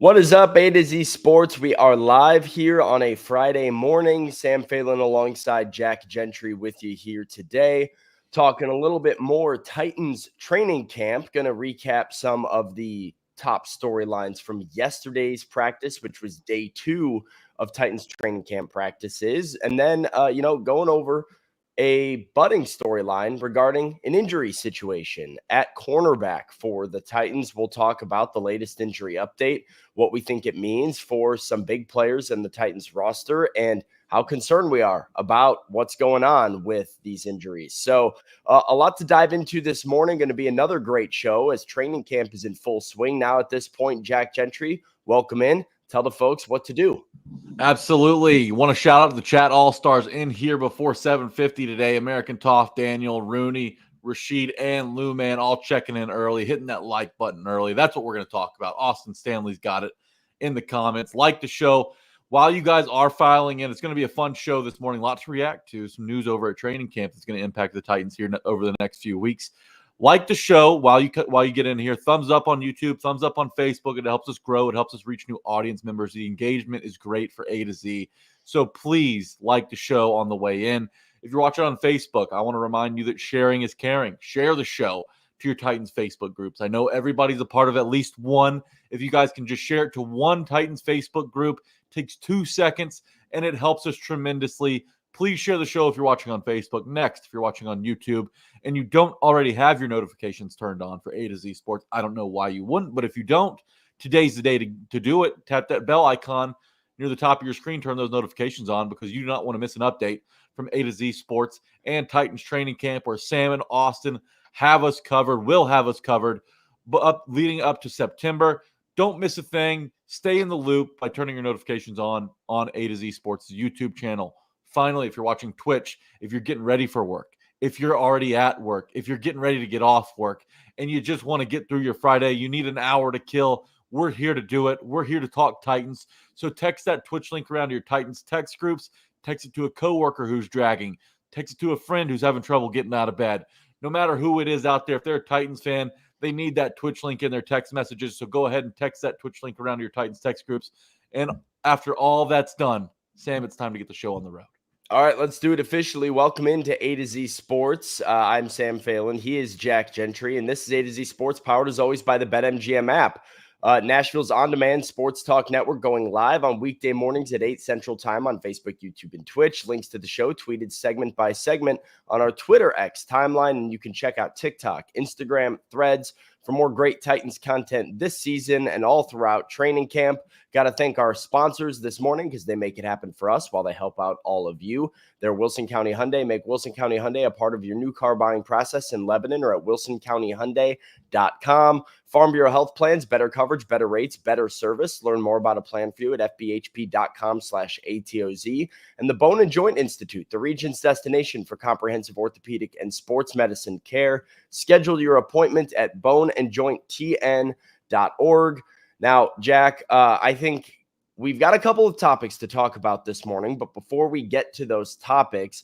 What is up, A to Z Sports? We are live here on a Friday morning. Sam Phelan alongside Jack Gentry with you here today, talking a little bit more Titans training camp. Going to recap some of the top storylines from yesterday's practice, which was day 2 of Titans training camp practices. And then, going over a budding storyline regarding an injury situation at cornerback for the Titans. We'll talk about the latest injury update, what we think it means for some big players in the Titans roster, and how concerned we are about what's going on with these injuries. So a lot to dive into this morning. Going to be another great show as training camp is in full swing now at this point. Jack Gentry, welcome in. Tell the folks what to do. Absolutely. Want to shout out to the chat all-stars in here before 7:50 today. American Toff, Daniel, Rooney, Rashid, and Lou Man all checking in early, hitting that like button early. That's what we're going to talk about. Austin Stanley's got it in the comments. Like the show. While you guys are filing in, it's going to be a fun show this morning. Lots to react to. Some news over at training camp that's going to impact the Titans here over the next few weeks. Like the show while you get in here. Thumbs up on YouTube, thumbs up on Facebook. It helps us grow. It helps us reach new audience members. The engagement is great for A to Z. So please like the show on the way in. If you're watching on Facebook, I want to remind you that sharing is caring. Share the show to your Titans Facebook groups. I know everybody's a part of at least one. If you guys can just share it to one Titans Facebook group, it takes 2 seconds, and it helps us tremendously. Please share the show if you're watching on Facebook. Next, if you're watching on YouTube and you don't already have your notifications turned on for A to Z Sports, I don't know why you wouldn't, but if you don't, today's the day to do it. Tap that bell icon near the top of your screen, turn those notifications on because you do not want to miss an update from A to Z Sports and Titans training camp where Sam and Austin have us covered, will have us covered, but leading up to September. Don't miss a thing. Stay in the loop by turning your notifications on A to Z Sports' YouTube channel. Finally, if you're watching Twitch, if you're getting ready for work, if you're already at work, if you're getting ready to get off work, and you just want to get through your Friday, you need an hour to kill, we're here to do it. We're here to talk Titans. So text that Twitch link around to your Titans text groups. Text it to a coworker who's dragging. Text it to a friend who's having trouble getting out of bed. No matter who it is out there, if they're a Titans fan, they need that Twitch link in their text messages. So go ahead and text that Twitch link around to your Titans text groups. And after all that's done, Sam, it's time to get the show on the road. All right, let's do it officially. Welcome into A to Z Sports. I'm Sam Phelan. He is Jack Gentry, and this is A to Z Sports, powered as always by the BetMGM app. Nashville's on-demand sports talk network going live on weekday mornings at 8 Central Time on Facebook, YouTube, and Twitch. Links to the show tweeted segment by segment on our Twitter X timeline, and you can check out TikTok, Instagram, Threads for more great Titans content this season and all throughout training camp. Got to thank our sponsors this morning because they make it happen for us while they help out all of you. They're Wilson County Hyundai. Make Wilson County Hyundai a part of your new car buying process in Lebanon or at wilsoncountyhyundai.com. Farm Bureau Health Plans, better coverage, better rates, better service. Learn more about a plan for you at fbhp.com/ATOZ. And the Bone and Joint Institute, the region's destination for comprehensive orthopedic and sports medicine care. Schedule your appointment at boneandjointtn.org. Now, Jack, I think we've got a couple of topics to talk about this morning, but before we get to those topics,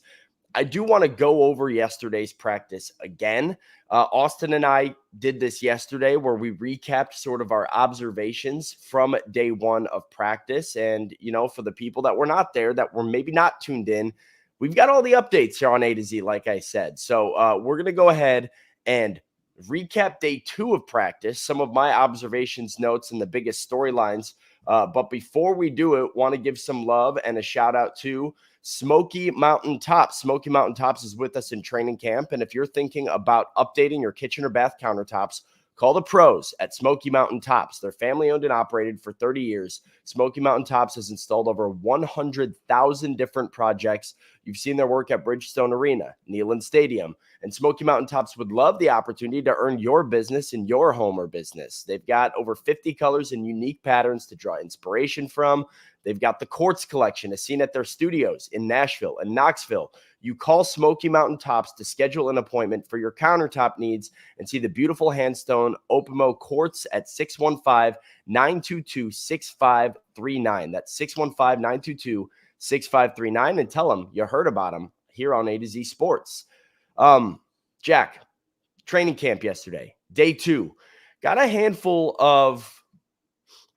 I do want to go over yesterday's practice again. Austin and I did this yesterday where we recapped sort of our observations from day 1 of practice. And, for the people that were not there, that were maybe not tuned in, we've got all the updates here on A to Z, like I said. So we're going to go ahead and recap day 2 of practice, some of my observations, notes, and the biggest storylines. But before we do it, want to give some love and a shout out to Smoky Mountain Tops. Smoky Mountain Tops is with us in training camp. And if you're thinking about updating your kitchen or bath countertops, call the pros at Smoky Mountain Tops. They're family owned and operated for 30 years. Smoky Mountain Tops has installed over 100,000 different projects. You've seen their work at Bridgestone Arena, Neyland Stadium, and Smoky Mountain Tops would love the opportunity to earn your business in your home or business. They've got over 50 colors and unique patterns to draw inspiration from. They've got the Quartz collection as seen at their studios in Nashville and Knoxville. You call Smoky Mountain Tops to schedule an appointment for your countertop needs and see the beautiful handstone Opimo Quartz at 615-922-6539. That's 615-922-6539, and tell them you heard about them here on A to Z Sports. Jack, training camp yesterday, day 2. Got a handful of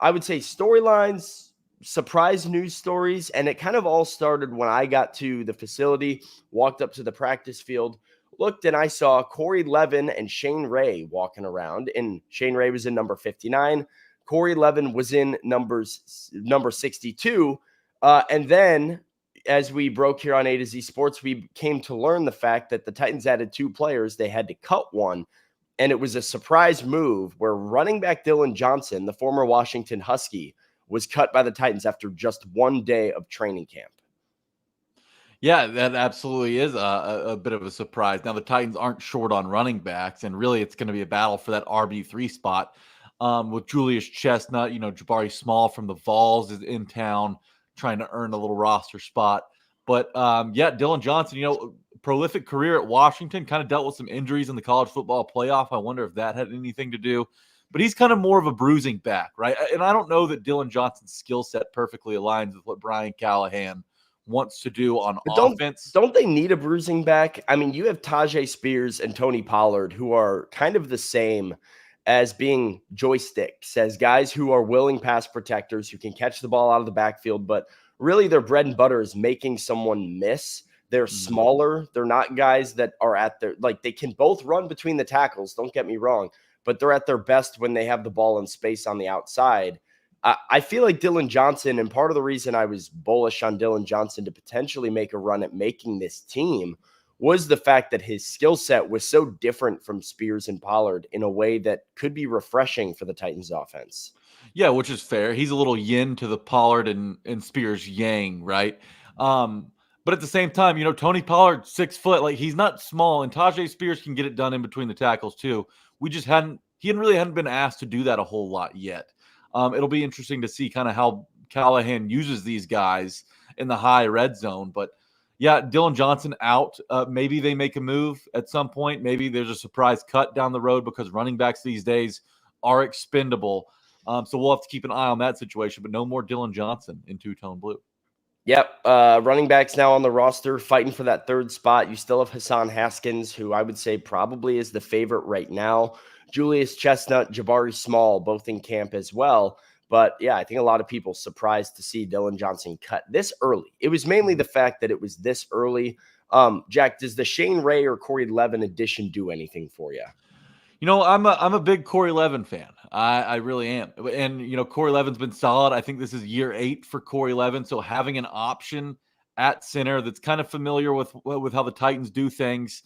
I would say storylines, surprise news stories, and it kind of all started when I got to the facility, walked up to the practice field, looked, and I saw Corey Levin and Shane Ray walking around. And Shane Ray was in number 59. Corey Levin was in number 62. And then as we broke here on A to Z Sports, we came to learn the fact that the Titans added 2 players. They had to cut one. And it was a surprise move where running back Dylan Johnson, the former Washington Husky, was cut by the Titans after just 1 day of training camp. Yeah, that absolutely is a bit of a surprise. Now, the Titans aren't short on running backs, and really it's going to be a battle for that RB3 spot with Julius Chestnut. Jabari Small from the Vols is in town trying to earn a little roster spot. But, Dylan Johnson, prolific career at Washington, kind of dealt with some injuries in the college football playoff. I wonder if that had anything to do. But he's kind of more of a bruising back, right? And I don't know that Dylan Johnson's skill set perfectly aligns with what Brian Callahan wants to do on offense. Don't they need a bruising back? I mean, you have Tajay Spears and Tony Pollard, who are kind of the same as being joysticks, as guys who are willing pass protectors who can catch the ball out of the backfield, but really their bread and butter is making someone miss. They're smaller. They're not guys that are at their, like, they can both run between the tackles, don't get me wrong, but they're at their best when they have the ball in space on the outside. I feel like Dylan Johnson, and part of the reason I was bullish on Dylan Johnson to potentially make a run at making this team was the fact that his skill set was so different from Spears and Pollard in a way that could be refreshing for the Titans offense. Yeah, which is fair. He's a little yin to the Pollard and Spears yang, right? But at the same time, Tony Pollard, 6 foot, like he's not small, and Tajay Spears can get it done in between the tackles too. He really hadn't been asked to do that a whole lot yet. It'll be interesting to see kind of how Callahan uses these guys in the high red zone. But yeah, Dylan Johnson out. Maybe they make a move at some point. Maybe there's a surprise cut down the road because running backs these days are expendable. So we'll have to keep an eye on that situation. But no more Dylan Johnson in two-tone blue. Yep. Running backs now on the roster fighting for that 3rd spot. You still have Hassan Haskins, who I would say probably is the favorite right now. Julius Chestnut, Jabari Small, both in camp as well. But yeah, I think a lot of people surprised to see Dylan Johnson cut this early. It was mainly the fact that it was this early. Jack, does the Shane Ray or Corey Levin addition do anything for you? I'm a big Corey Levin fan. I really am. And, Corey Levin's been solid. I think this is year 8 for Corey Levin. So having an option at center that's kind of familiar with how the Titans do things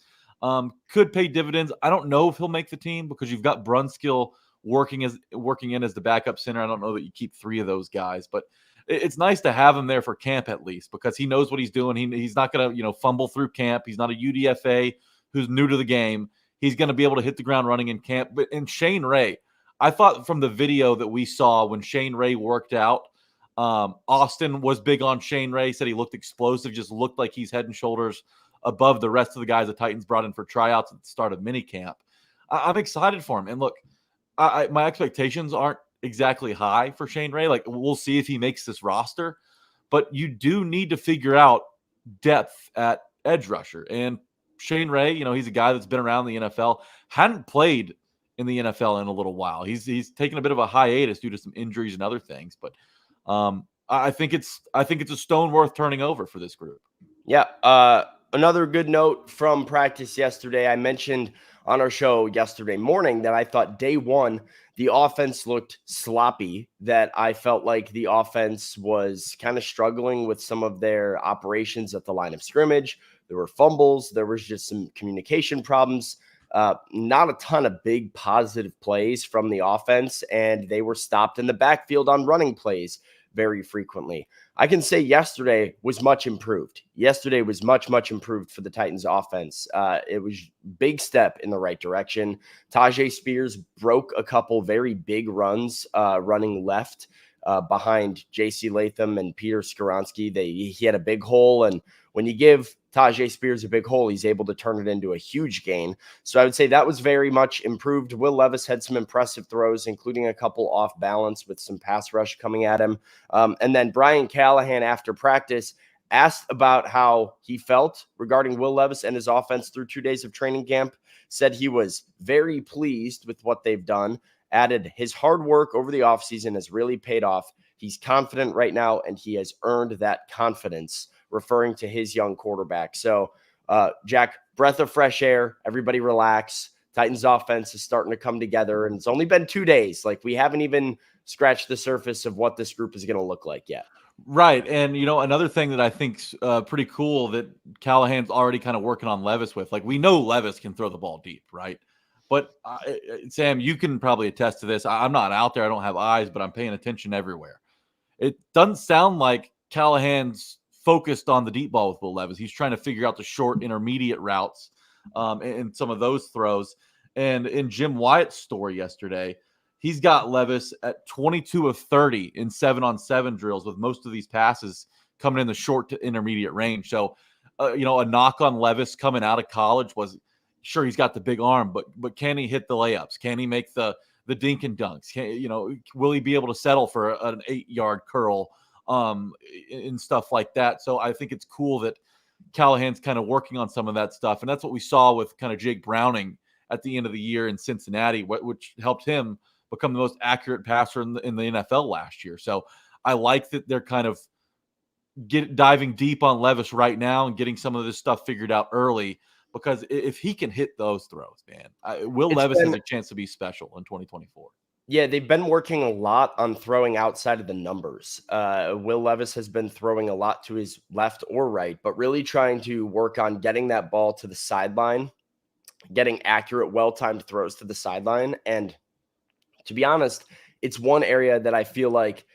could pay dividends. I don't know if he'll make the team because you've got Brunskill working in as the backup center. I don't know that you keep 3 of those guys, but it's nice to have him there for camp at least because he knows what he's doing. He's not going to, fumble through camp. He's not a UDFA who's new to the game. He's going to be able to hit the ground running in camp. But in Shane Ray, I thought from the video that we saw when Shane Ray worked out, Austin was big on Shane Ray, said he looked explosive, just looked like he's head and shoulders above the rest of the guys the Titans brought in for tryouts at the start of minicamp. I'm excited for him. And look, my expectations aren't exactly high for Shane Ray. Like, we'll see if he makes this roster. But you do need to figure out depth at edge rusher. And Shane Ray, he's a guy that's been around the NFL, hadn't played in the NFL in a little while. He's taken a bit of a hiatus due to some injuries and other things. But I think it's a stone worth turning over for this group. Yeah. Another good note from practice yesterday. I mentioned on our show yesterday morning that I thought day 1, the offense looked sloppy, that I felt like the offense was kind of struggling with some of their operations at the line of scrimmage. There were fumbles. There was just some communication problems. Not a ton of big positive plays from the offense, and they were stopped in the backfield on running plays very frequently. I can say yesterday was much improved. Yesterday was much, much improved for the Titans offense. It was big step in the right direction. Tajay Spears broke a couple very big runs running left behind J.C. Latham and Peter Skoronski. He had a big hole, and when you give Tajay Spears a big hole, he's able to turn it into a huge gain. So I would say that was very much improved. Will Levis had some impressive throws, including a couple off balance with some pass rush coming at him. And then Brian Callahan, after practice, asked about how he felt regarding Will Levis and his offense through 2 days of training camp, said he was very pleased with what they've done added his hard work over the offseason has really paid off. He's confident right now, and he has earned that confidence, referring to his young quarterback. So, Jack, breath of fresh air. Everybody relax. Titans offense is starting to come together, and it's only been 2 days. Like, we haven't even scratched the surface of what this group is going to look like yet. Right. And, another thing that I think's pretty cool that Callahan's already kind of working on Levis with, like, we know Levis can throw the ball deep, right? But Sam, you can probably attest to this. I'm not out there. I don't have eyes, but I'm paying attention everywhere. It doesn't sound like Callahan's focused on the deep ball with Will Levis. He's trying to figure out the short intermediate routes and some of those throws. And in Jim Wyatt's story yesterday, he's got Levis at 22 of 30 in 7-on-7 drills, with most of these passes coming in the short to intermediate range. So, a knock on Levis coming out of college was, sure, he's got the big arm, but can he hit the layups? Can he make the dink and dunks? Will he be able to settle for an 8-yard curl and stuff like that? So I think it's cool that Callahan's kind of working on some of that stuff. And that's what we saw with kind of Jake Browning at the end of the year in Cincinnati, which helped him become the most accurate passer in the NFL last year. So I like that they're kind of diving deep on Levis right now and getting some of this stuff figured out early, because if he can hit those throws, man, Levis has a chance to be special in 2024. Yeah, they've been working a lot on throwing outside of the numbers. Will Levis has been throwing a lot to his left or right, but really trying to work on getting that ball to the sideline, getting accurate, well-timed throws to the sideline. And to be honest, it's one area that I feel like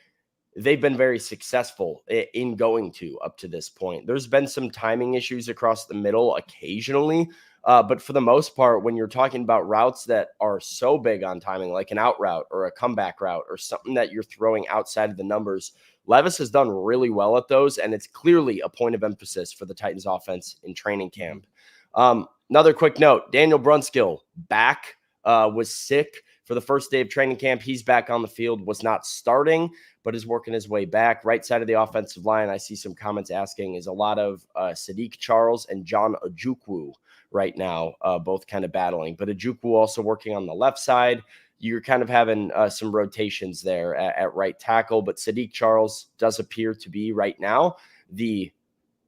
they've been very successful in going to up to this point. There's been some timing issues across the middle occasionally, but for the most part, when you're talking about routes that are so big on timing, like an out route or a comeback route or something that you're throwing outside of the numbers, Levis has done really well at those, and it's clearly a point of emphasis for the Titans offense in training camp. Another quick note, Daniel Brunskill back, was sick for the first day of training camp. He's back on the field, was not starting, but is working his way back. Right side of the offensive line, I see some comments asking, is a lot of Sadiq Charles and John Ojukwu right now, both kind of battling. But Ojukwu also working on the left side. You're kind of having some rotations there at right tackle, but Sadiq Charles does appear to be right now the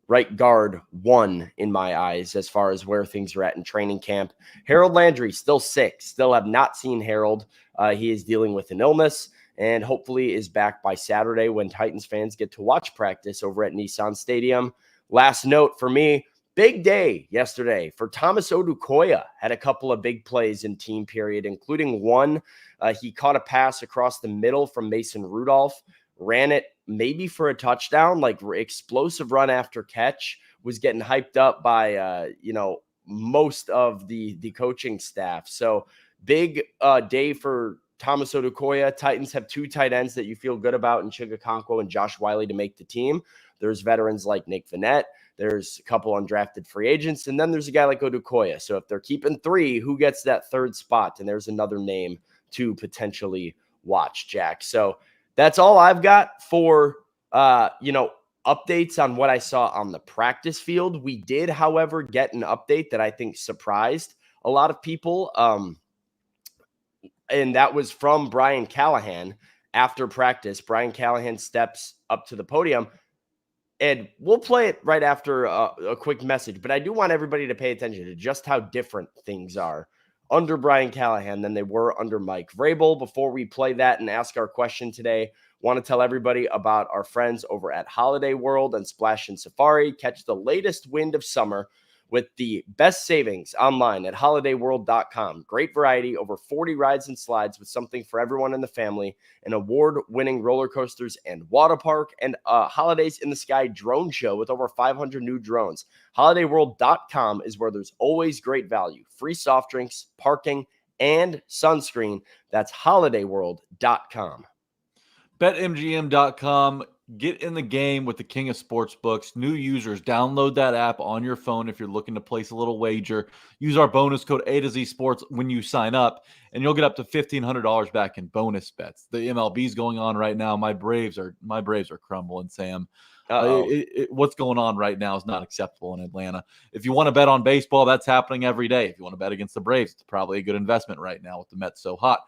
right guard one in my eyes as far as where things are at in training camp. Harold Landry still sick. Still have not seen Harold. He is dealing with an illness and hopefully is back by Saturday when Titans fans get to watch practice over at Nissan Stadium. Last note for me, big day yesterday for Thomas Odukoya. Had a couple of big plays in team period, including one. He caught a pass across the middle from Mason Rudolph, ran it maybe for a touchdown, like explosive run after catch, was getting hyped up by, most of the coaching staff. So big day for Thomas Odukoya. Titans have 2 tight ends that you feel good about in Chigakonkwo and Josh Wiley to make the team. There's veterans like Nick Vannett. There's a couple undrafted free agents. And then there's a guy like Odukoya. So if they're keeping 3, who gets that 3rd spot? And there's another name to potentially watch, Jack. So that's all I've got for, updates on what I saw on the practice field. We did, however, get an update that I think surprised a lot of people. And that was from Brian Callahan after practice. Brian Callahan steps up to the podium, and we'll play it right after a quick message. But I do want everybody to pay attention to just how different things are under Brian Callahan than they were under Mike Vrabel. Before we play that and ask our question today, want to tell everybody about our friends over at Holiday World and Splash and Safari. Catch the latest wind of summer with the best savings online at holidayworld.com. Great variety, over 40 rides and slides with something for everyone in the family, an award-winning roller coasters and water park, and a Holidays in the Sky drone show with over 500 new drones. Holidayworld.com is where there's always great value, free soft drinks, parking, and sunscreen. That's holidayworld.com. BetMGM.com. Get in the game with the king of sportsbooks. New users, download that app on your phone if you're looking to place a little wager. Use our bonus code A to Z Sports when you sign up, and you'll get up to $1,500 back in bonus bets. The MLB's going on right now. My Braves are crumbling, Sam. What's going on right now is not acceptable in Atlanta. If you want to bet on baseball, that's happening every day. If you want to bet against the Braves, it's probably a good investment right now with the Mets so hot.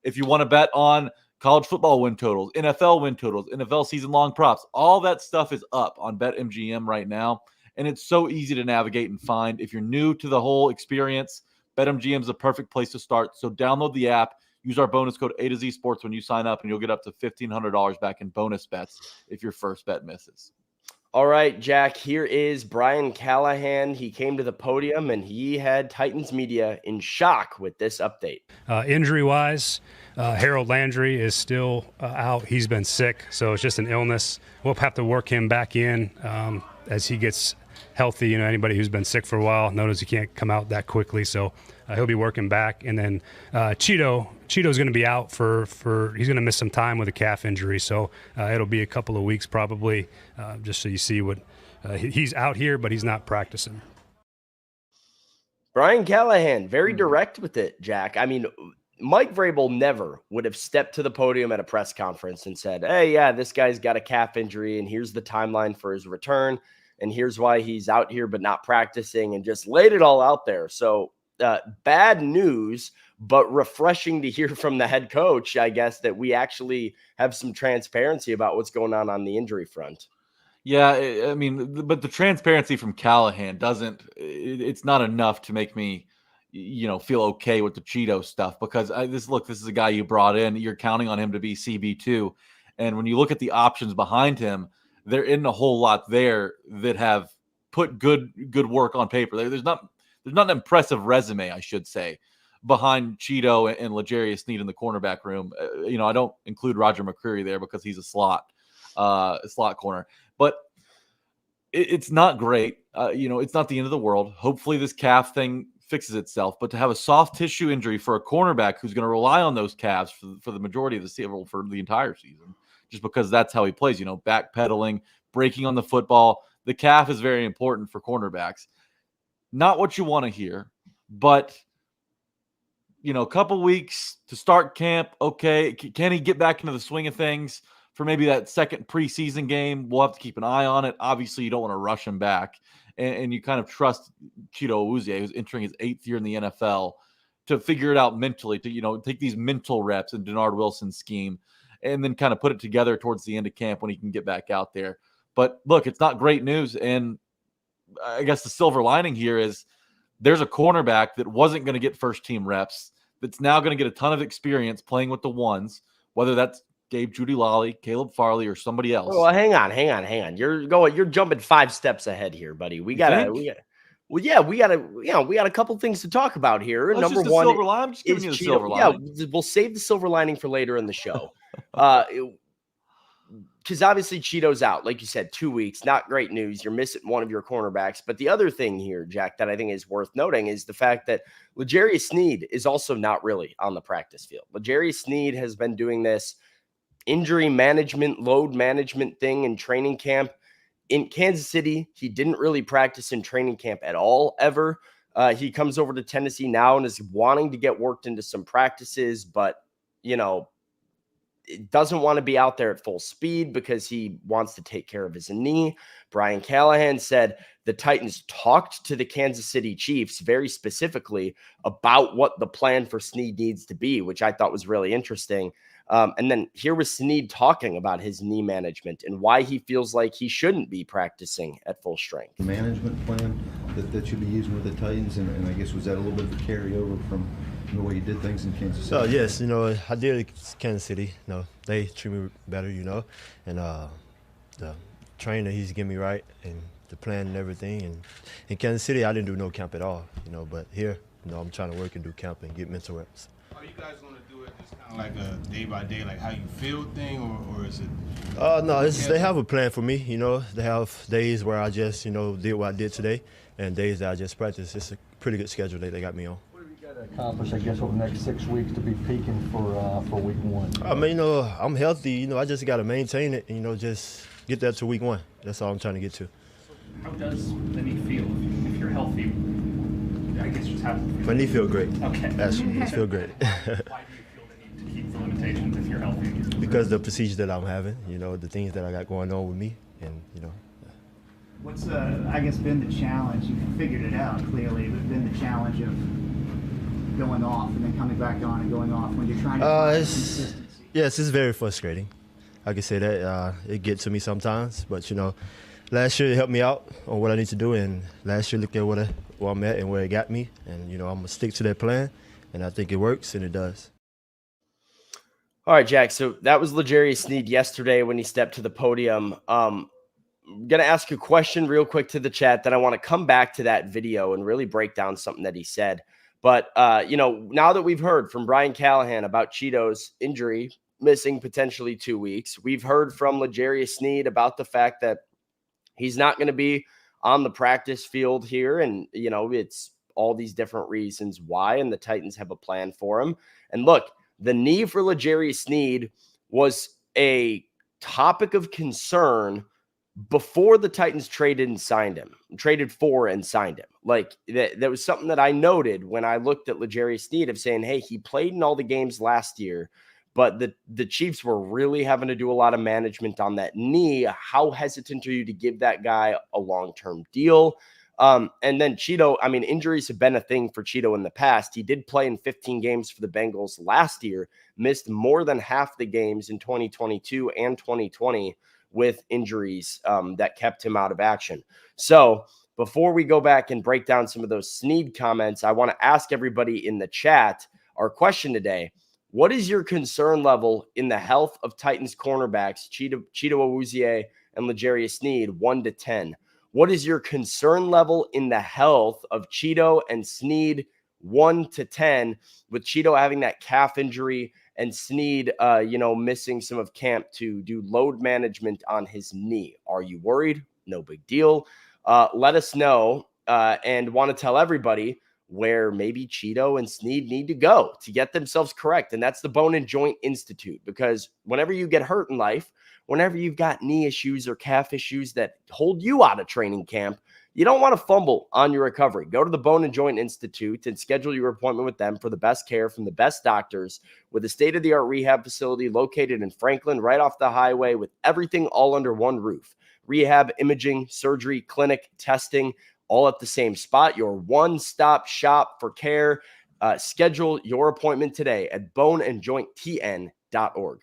If you want to bet on college football win totals, NFL season-long props, all that stuff is up on BetMGM right now, and it's so easy to navigate and find. If you're new to the whole experience, BetMGM is the perfect place to start. So download the app, use our bonus code A to Z Sports when you sign up, and you'll get up to $1,500 back in bonus bets if your first bet misses. All right, Jack, here is Brian Callahan. He came to the podium and he had Titans media in shock with this update. Injury-wise, Harold Landry is still out. He's been sick, so it's just an illness. We'll have to work him back in as he gets healthy. You know, anybody who's been sick for a while knows he can't come out that quickly, so he'll be working back. And then Cheeto's going to be out for he's going to miss some time with a calf injury, so it'll be a couple of weeks probably, just so you see what he's out here, but he's not practicing. Brian Callahan, very direct with it, Jack. I mean, Mike Vrabel never would have stepped to the podium at a press conference and said, hey, yeah, this guy's got a calf injury, and here's the timeline for his return, and here's why he's out here but not practicing, and just laid it all out there. So bad news, but refreshing to hear from the head coach, I guess, that we actually have some transparency about what's going on the injury front. Yeah, I mean, but the transparency from Callahan it's not enough to make me, feel okay with the Cheeto stuff, because this is a guy you brought in. You're counting on him to be CB2. And when you look at the options behind him, there isn't a whole lot there that have put good work on paper. There's not an impressive resume, I should say, behind Cheeto and L'Jarius Sneed in the cornerback room. I don't include Roger McCreary there because he's a slot corner. But it's not great. It's not the end of the world. Hopefully this calf thing fixes itself. But to have a soft tissue injury for a cornerback who's going to rely on those calves for the majority of the season, for the entire season, just because that's how he plays, backpedaling, breaking on the football. The calf is very important for cornerbacks. Not what you want to hear, but a couple weeks to start camp. Okay. Can he get back into the swing of things for maybe that second preseason game? We'll have to keep an eye on it. Obviously, you don't want to rush him back. And you kind of trust Cheeto Awuzie, who's entering his 8th year in the NFL, to figure it out mentally, to, take these mental reps in Denard Wilson's scheme, and then kind of put it together towards the end of camp when he can get back out there. But look, it's not great news. And I guess the silver lining here is there's a cornerback that wasn't going to get first team reps that's now going to get a ton of experience playing with the ones, whether that's Gabe Jeudy-Lally, Caleb Farley, or somebody else. Well, hang on. You're jumping 5 steps ahead here, buddy. We got a couple things to talk about here. Number one, I'm just giving you the silver lining. Yeah, we'll save the silver lining for later in the show. Because obviously Cheeto's out, like you said, 2 weeks, not great news. You're missing one of your cornerbacks. But the other thing here, Jack, that I think is worth noting is the fact that L'Jarius Sneed is also not really on the practice field. L'Jarius Sneed has been doing this injury management, load management thing in training camp. In Kansas City, he didn't really practice in training camp at all, ever. He comes over to Tennessee now and is wanting to get worked into some practices, but, it doesn't want to be out there at full speed because he wants to take care of his knee. Brian Callahan said the Titans talked to the Kansas City Chiefs very specifically about what the plan for Sneed needs to be, which I thought was really interesting. And then here was Sneed talking about his knee management and why he feels like he shouldn't be practicing at full strength. The management plan that you'll be using with the Titans, and I guess was that a little bit of a carryover from the way you did things in Kansas City? Yes, I did it in Kansas City. They treat me better, and the trainer, he's getting me right, and the plan and everything. And in Kansas City, I didn't do no camp at all, but here, I'm trying to work and do camp and get mental reps. Are you guys going to do it just kind of like a day-by-day, like how you feel thing, or is it? No, they have a plan for me, They have days where I just, did what I did today, and days that I just practice. It's a pretty good schedule they got me on. Accomplish, I guess, over the next 6 weeks to be peaking for week 1? I mean, I'm healthy. I just got to maintain it and, just get that to week 1. That's all I'm trying to get to. How does the knee feel if you're healthy? I guess just how. My knee feel great. Okay. Actually, it feel great. Why do you feel the need to keep the limitations if you're healthy? Because the procedures that I'm having, the things that I got going on with me, and What's I guess been the challenge? You've figured it out clearly, but been the challenge of going off and then coming back on and going off when you're trying to find consistency? Yes, it's very frustrating. I can say that. It gets to me sometimes, but last year it helped me out on what I need to do, and last year look at where I'm at and where it got me, and I'm gonna stick to that plan, and I think it works, and it does. All right, Jack. So that was L'Jarius Sneed yesterday when he stepped to the podium. I'm going to ask a question real quick to the chat. Then I want to come back to that video and really break down something that he said. But, now that we've heard from Brian Callahan about Cheeto's injury, missing potentially 2 weeks, we've heard from L'Jarius Sneed about the fact that he's not going to be on the practice field here. And, it's all these different reasons why, and the Titans have a plan for him. And look, the knee for L'Jarius Sneed was a topic of concern before the Titans traded for and signed him. Like that was something that I noted when I looked at L'Jarius Sneed of saying, hey, he played in all the games last year, but the Chiefs were really having to do a lot of management on that knee. How hesitant are you to give that guy a long-term deal? And then Cheeto, injuries have been a thing for Cheeto in the past. He did play in 15 games for the Bengals last year, missed more than half the games in 2022 and 2020 with injuries that kept him out of action. So before we go back and break down some of those Sneed comments, I want to ask everybody in the chat our question today. What is your concern level in the health of Titans cornerbacks, Cheeto Awuzie and L'Jarius Sneed, 1 to 10? What is your concern level in the health of Cheeto and Sneed, 1 to 10, with Cheeto having that calf injury and Sneed, missing some of camp to do load management on his knee? Are you worried? No big deal. Let us know and want to tell everybody where maybe Cheeto and Sneed need to go to get themselves correct. And that's the Bone and Joint Institute, because whenever you get hurt in life, whenever you've got knee issues or calf issues that hold you out of training camp, you don't want to fumble on your recovery. Go to the Bone and Joint Institute and schedule your appointment with them for the best care from the best doctors, with a state-of-the-art rehab facility located in Franklin, right off the highway, with everything all under one roof. Rehab, imaging, surgery, clinic, testing, all at the same spot. Your one-stop shop for care. Schedule your appointment today at boneandjointtn.org.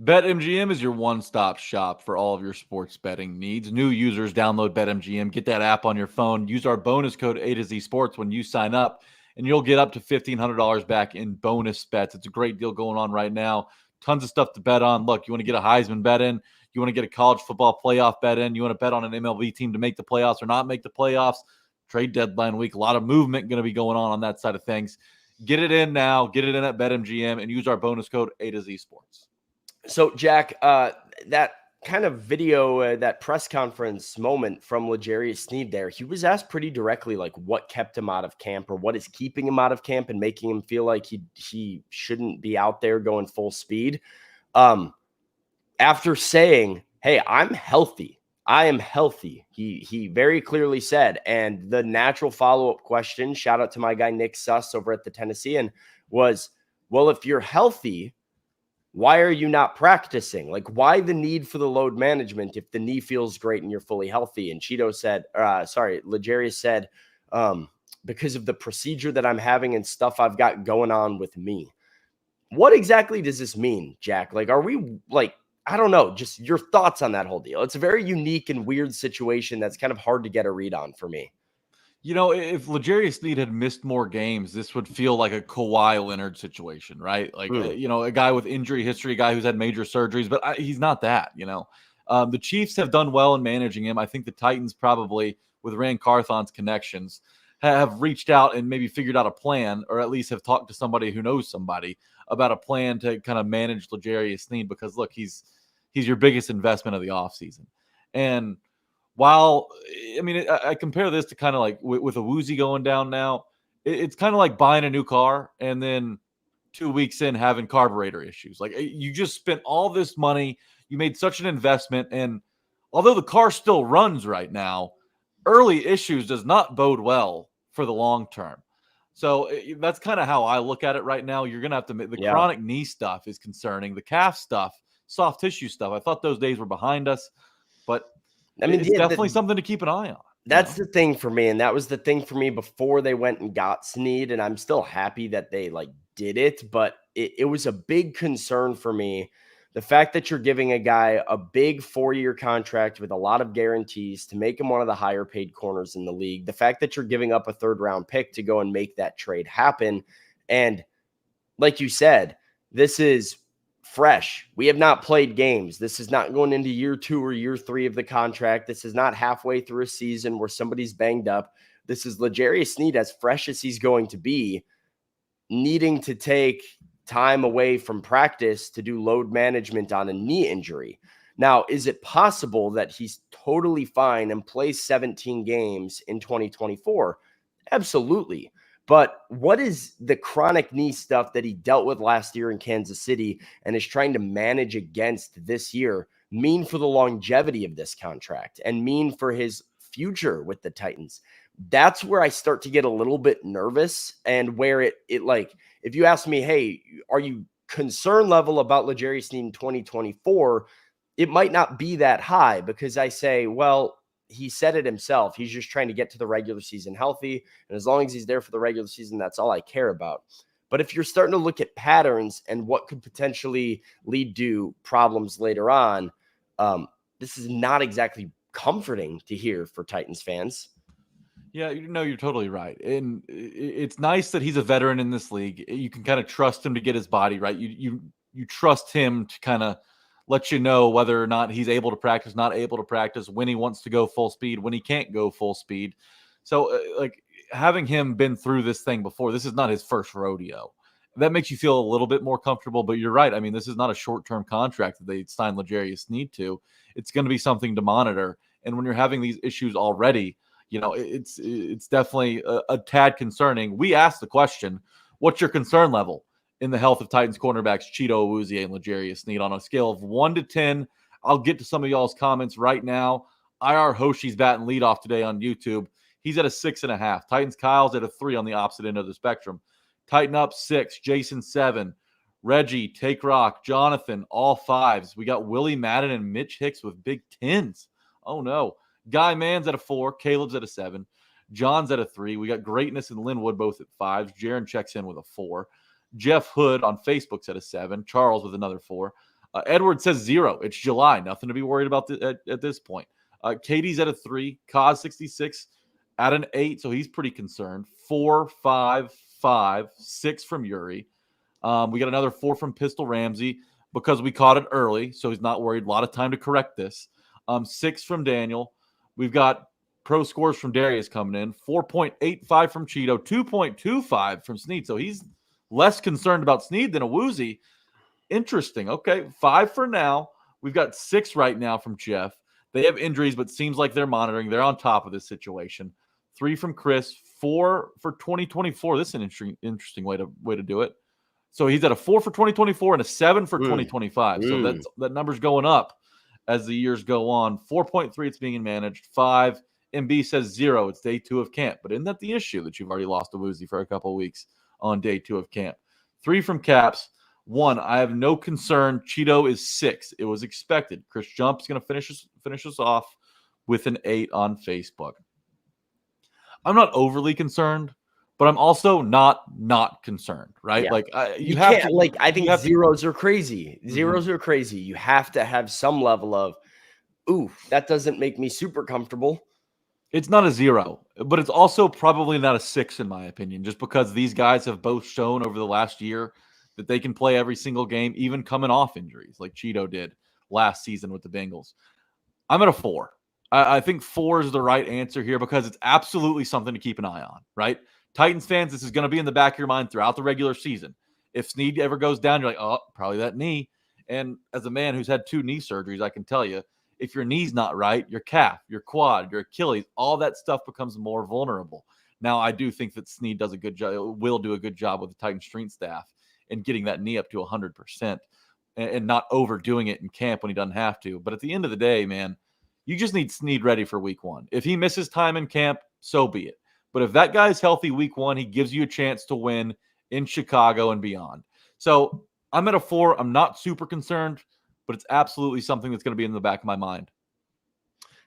BetMGM is your one-stop shop for all of your sports betting needs. New users download BetMGM, get that app on your phone, use our bonus code A to Z Sports when you sign up, and you'll get up to $1,500 back in bonus bets. It's a great deal going on right now. Tons of stuff to bet on. Look, you want to get a Heisman bet in, you want to get a college football playoff bet in, you want to bet on an MLB team to make the playoffs or not make the playoffs, trade deadline week, a lot of movement going to be going on that side of things. Get it in now, get it in at BetMGM, and use our bonus code A to Z Sports. So, Jack, that kind of video, that press conference moment from L'Jarius Sneed there, he was asked pretty directly, like, what kept him out of camp or what is keeping him out of camp and making him feel like he shouldn't be out there going full speed. After saying, hey, I'm healthy. I am healthy. He very clearly said, and the natural follow-up question, shout out to my guy Nick Suss over at the Tennessean, was, well, if you're healthy, why are you not practicing? Like, why the need for the load management if the knee feels great and you're fully healthy? And L'Jarius said, because of the procedure that I'm having and stuff I've got going on with me. What exactly does this mean, Jack? Like, are we like, I don't know, just your thoughts on that whole deal. It's a very unique and weird situation that's kind of hard to get a read on for me. If L'Jarius Sneed had missed more games, this would feel like a Kawhi Leonard situation, right? Like, a guy with injury history, a guy who's had major surgeries, but he's not that, The Chiefs have done well in managing him. I think the Titans probably, with Rand Carthon's connections, have reached out and maybe figured out a plan, or at least have talked to somebody who knows somebody about a plan to kind of manage L'Jarius Sneed, because, look, he's your biggest investment of the offseason. And while, I compare this to kind of like with a Woozy going down now, it's kind of like buying a new car and then 2 weeks in having carburetor issues. Like, you just spent all this money, you made such an investment, and although the car still runs right now, early issues does not bode well for the long term. So that's kind of how I look at it right now. You're going to have to, chronic knee stuff is concerning. The calf stuff, soft tissue stuff, I thought those days were behind us, but it's definitely something to keep an eye on. That's the thing for me, and that was the thing for me before they went and got Sneed, and I'm still happy that they did it, but it was a big concern for me. The fact that you're giving a guy a big 4-year contract with a lot of guarantees to make him one of the higher paid corners in the league, the fact that you're giving up a 3rd round pick to go and make that trade happen. And like you said, this is fresh. We have not played games. This is not going into year 2 or year 3 of the contract. This is not halfway through a season where somebody's banged up. This is L'Jarius Sneed, as fresh as he's going to be, needing to take time away from practice to do load management on a knee injury. Now, is it possible that he's totally fine and plays 17 games in 2024? Absolutely. But what is the chronic knee stuff that he dealt with last year in Kansas City and is trying to manage against this year mean for the longevity of this contract and mean for his future with the Titans? That's where I start to get a little bit nervous, and where it if you ask me, hey, are you concern level about L'Jarius Sneed in 2024? It might not be that high, because I say, well, he said it himself. He's just trying to get to the regular season healthy. And as long as he's there for the regular season, that's all I care about. But if you're starting to look at patterns and what could potentially lead to problems later on, this is not exactly comforting to hear for Titans fans. Yeah, you're totally right. And it's nice that he's a veteran in this league. You can kind of trust him to get his body right. You trust him to kind of let you know whether or not he's able to practice, not able to practice, when he wants to go full speed, when he can't go full speed. So having him been through this thing before, this is not his first rodeo. That makes you feel a little bit more comfortable, but you're right. I mean, this is not a short-term contract that they signed L'Jarius Sneed to. It's going to be something to monitor. And when you're having these issues already, it's definitely a tad concerning. We asked the question, what's your concern level in the health of Titans cornerbacks Chido Awuzie and L'Jarius Sneed on a scale of 1 to 10? I'll get to some of y'all's comments right now. IR Hoshi's batting leadoff today on YouTube. He's at a 6.5. Titans Kyle's at a 3 on the opposite end of the spectrum. Tighten up 6. Jason 7. Reggie, Take Rock, Jonathan, all 5s. We got Willie Madden and Mitch Hicks with big 10s. Oh no. Guy Mann's at a 4. Caleb's at a 7. John's at a 3. We got Greatness and Linwood both at 5s. Jaron checks in with a 4. Jeff Hood on Facebook's at a 7. Charles with another 4. Edward says 0. It's July. Nothing to be worried about at this point. Katie's at a 3. Kaz66 at an 8, so he's pretty concerned. 4, 5, 5, 6 from Yuri. We got another 4 from Pistol Ramsey because we caught it early, so he's not worried. A lot of time to correct this. 6 from Daniel. We've got pro scores from Darius coming in. 4.85 from Cheeto. 2.25 from Sneed. So he's less concerned about Sneed than Awuzie. Interesting. Okay, 5 for now. We've got 6 right now from Jeff. They have injuries, but seems like they're monitoring. They're on top of this situation. 3 from Chris. 4 for 2024. This is an interesting way to do it. So he's at a 4 for 2024 and a 7 for 2025. So that number's going up as the years go on. 4.3, it's being managed. 5, MB says 0. It's day 2 of camp. But isn't that the issue, that you've already lost Awuzie for a couple of weeks on day 2 of camp? 3 from Caps. 1, I have no concern. Cheeto is 6. It was expected. Chris Jump's going to finish us off with an 8 on Facebook. I'm not overly concerned, but I'm also not concerned, right? Yeah. Like you have to, I think zeros are crazy. Zeros are crazy. You have to have some level of, that doesn't make me super comfortable. It's not a 0, but it's also probably not a 6 in my opinion, just because these guys have both shown over the last year that they can play every single game, even coming off injuries like Cheeto did last season with the Bengals. I'm at a 4. I think 4 is the right answer here because it's absolutely something to keep an eye on, right? Titans fans, this is going to be in the back of your mind throughout the regular season. If Sneed ever goes down, you're like, oh, probably that knee. And as a man who's had 2 knee surgeries, I can tell you, if your knee's not right, your calf, your quad, your Achilles, all that stuff becomes more vulnerable. Now, I do think that Sneed does a good job, will do a good job with the Titans strength staff in getting that knee up to 100% and not overdoing it in camp when he doesn't have to. But at the end of the day, man, you just need Sneed ready for week 1. If he misses time in camp, so be it. But if that guy's healthy week 1, he gives you a chance to win in Chicago and beyond. So I'm at a 4. I'm not super concerned, but it's absolutely something that's going to be in the back of my mind.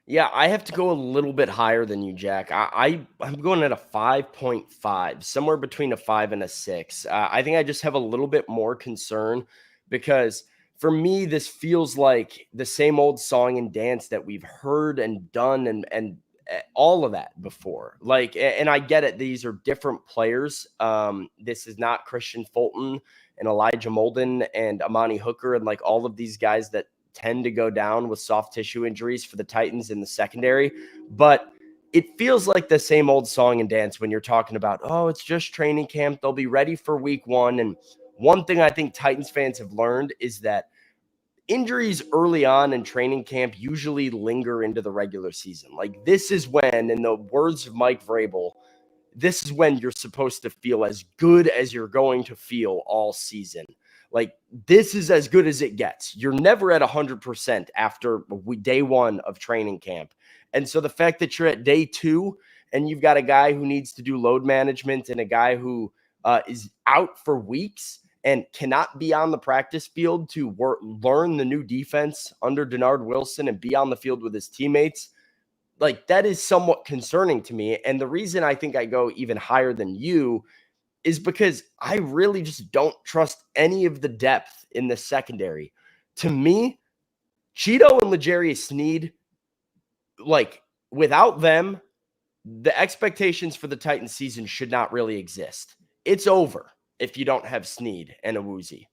Yeah, I have to go a little bit higher than you, Jack. I'm going at a 5.5, somewhere between a 5 and a 6. I think I just have a little bit more concern because for me, this feels like the same old song and dance that we've heard and done and all of that before. Like, and I get it; these are different players. This is not Christian Fulton and Elijah Molden and Amani Hooker and like all of these guys that tend to go down with soft tissue injuries for the Titans in the secondary. But it feels like the same old song and dance when you're talking about, oh, it's just training camp. They'll be ready for week one. And one thing I think Titans fans have learned is that injuries early on in training camp usually linger into the regular season. Like this is when, in the words of Mike Vrabel, this is when you're supposed to feel as good as you're going to feel all season. Like this is as good as it gets. You're never at 100% after day one of training camp. And so the fact that you're at day 2 and you've got a guy who needs to do load management and a guy who is out for weeks and cannot be on the practice field to learn the new defense under Denard Wilson and be on the field with his teammates, like that is somewhat concerning to me. And the reason I think I go even higher than you is because I really just don't trust any of the depth in the secondary. To me, Cheeto and L'Jarius Sneed, like without them, the expectations for the Titans season should not really exist. It's over if you don't have Sneed and Awuzie.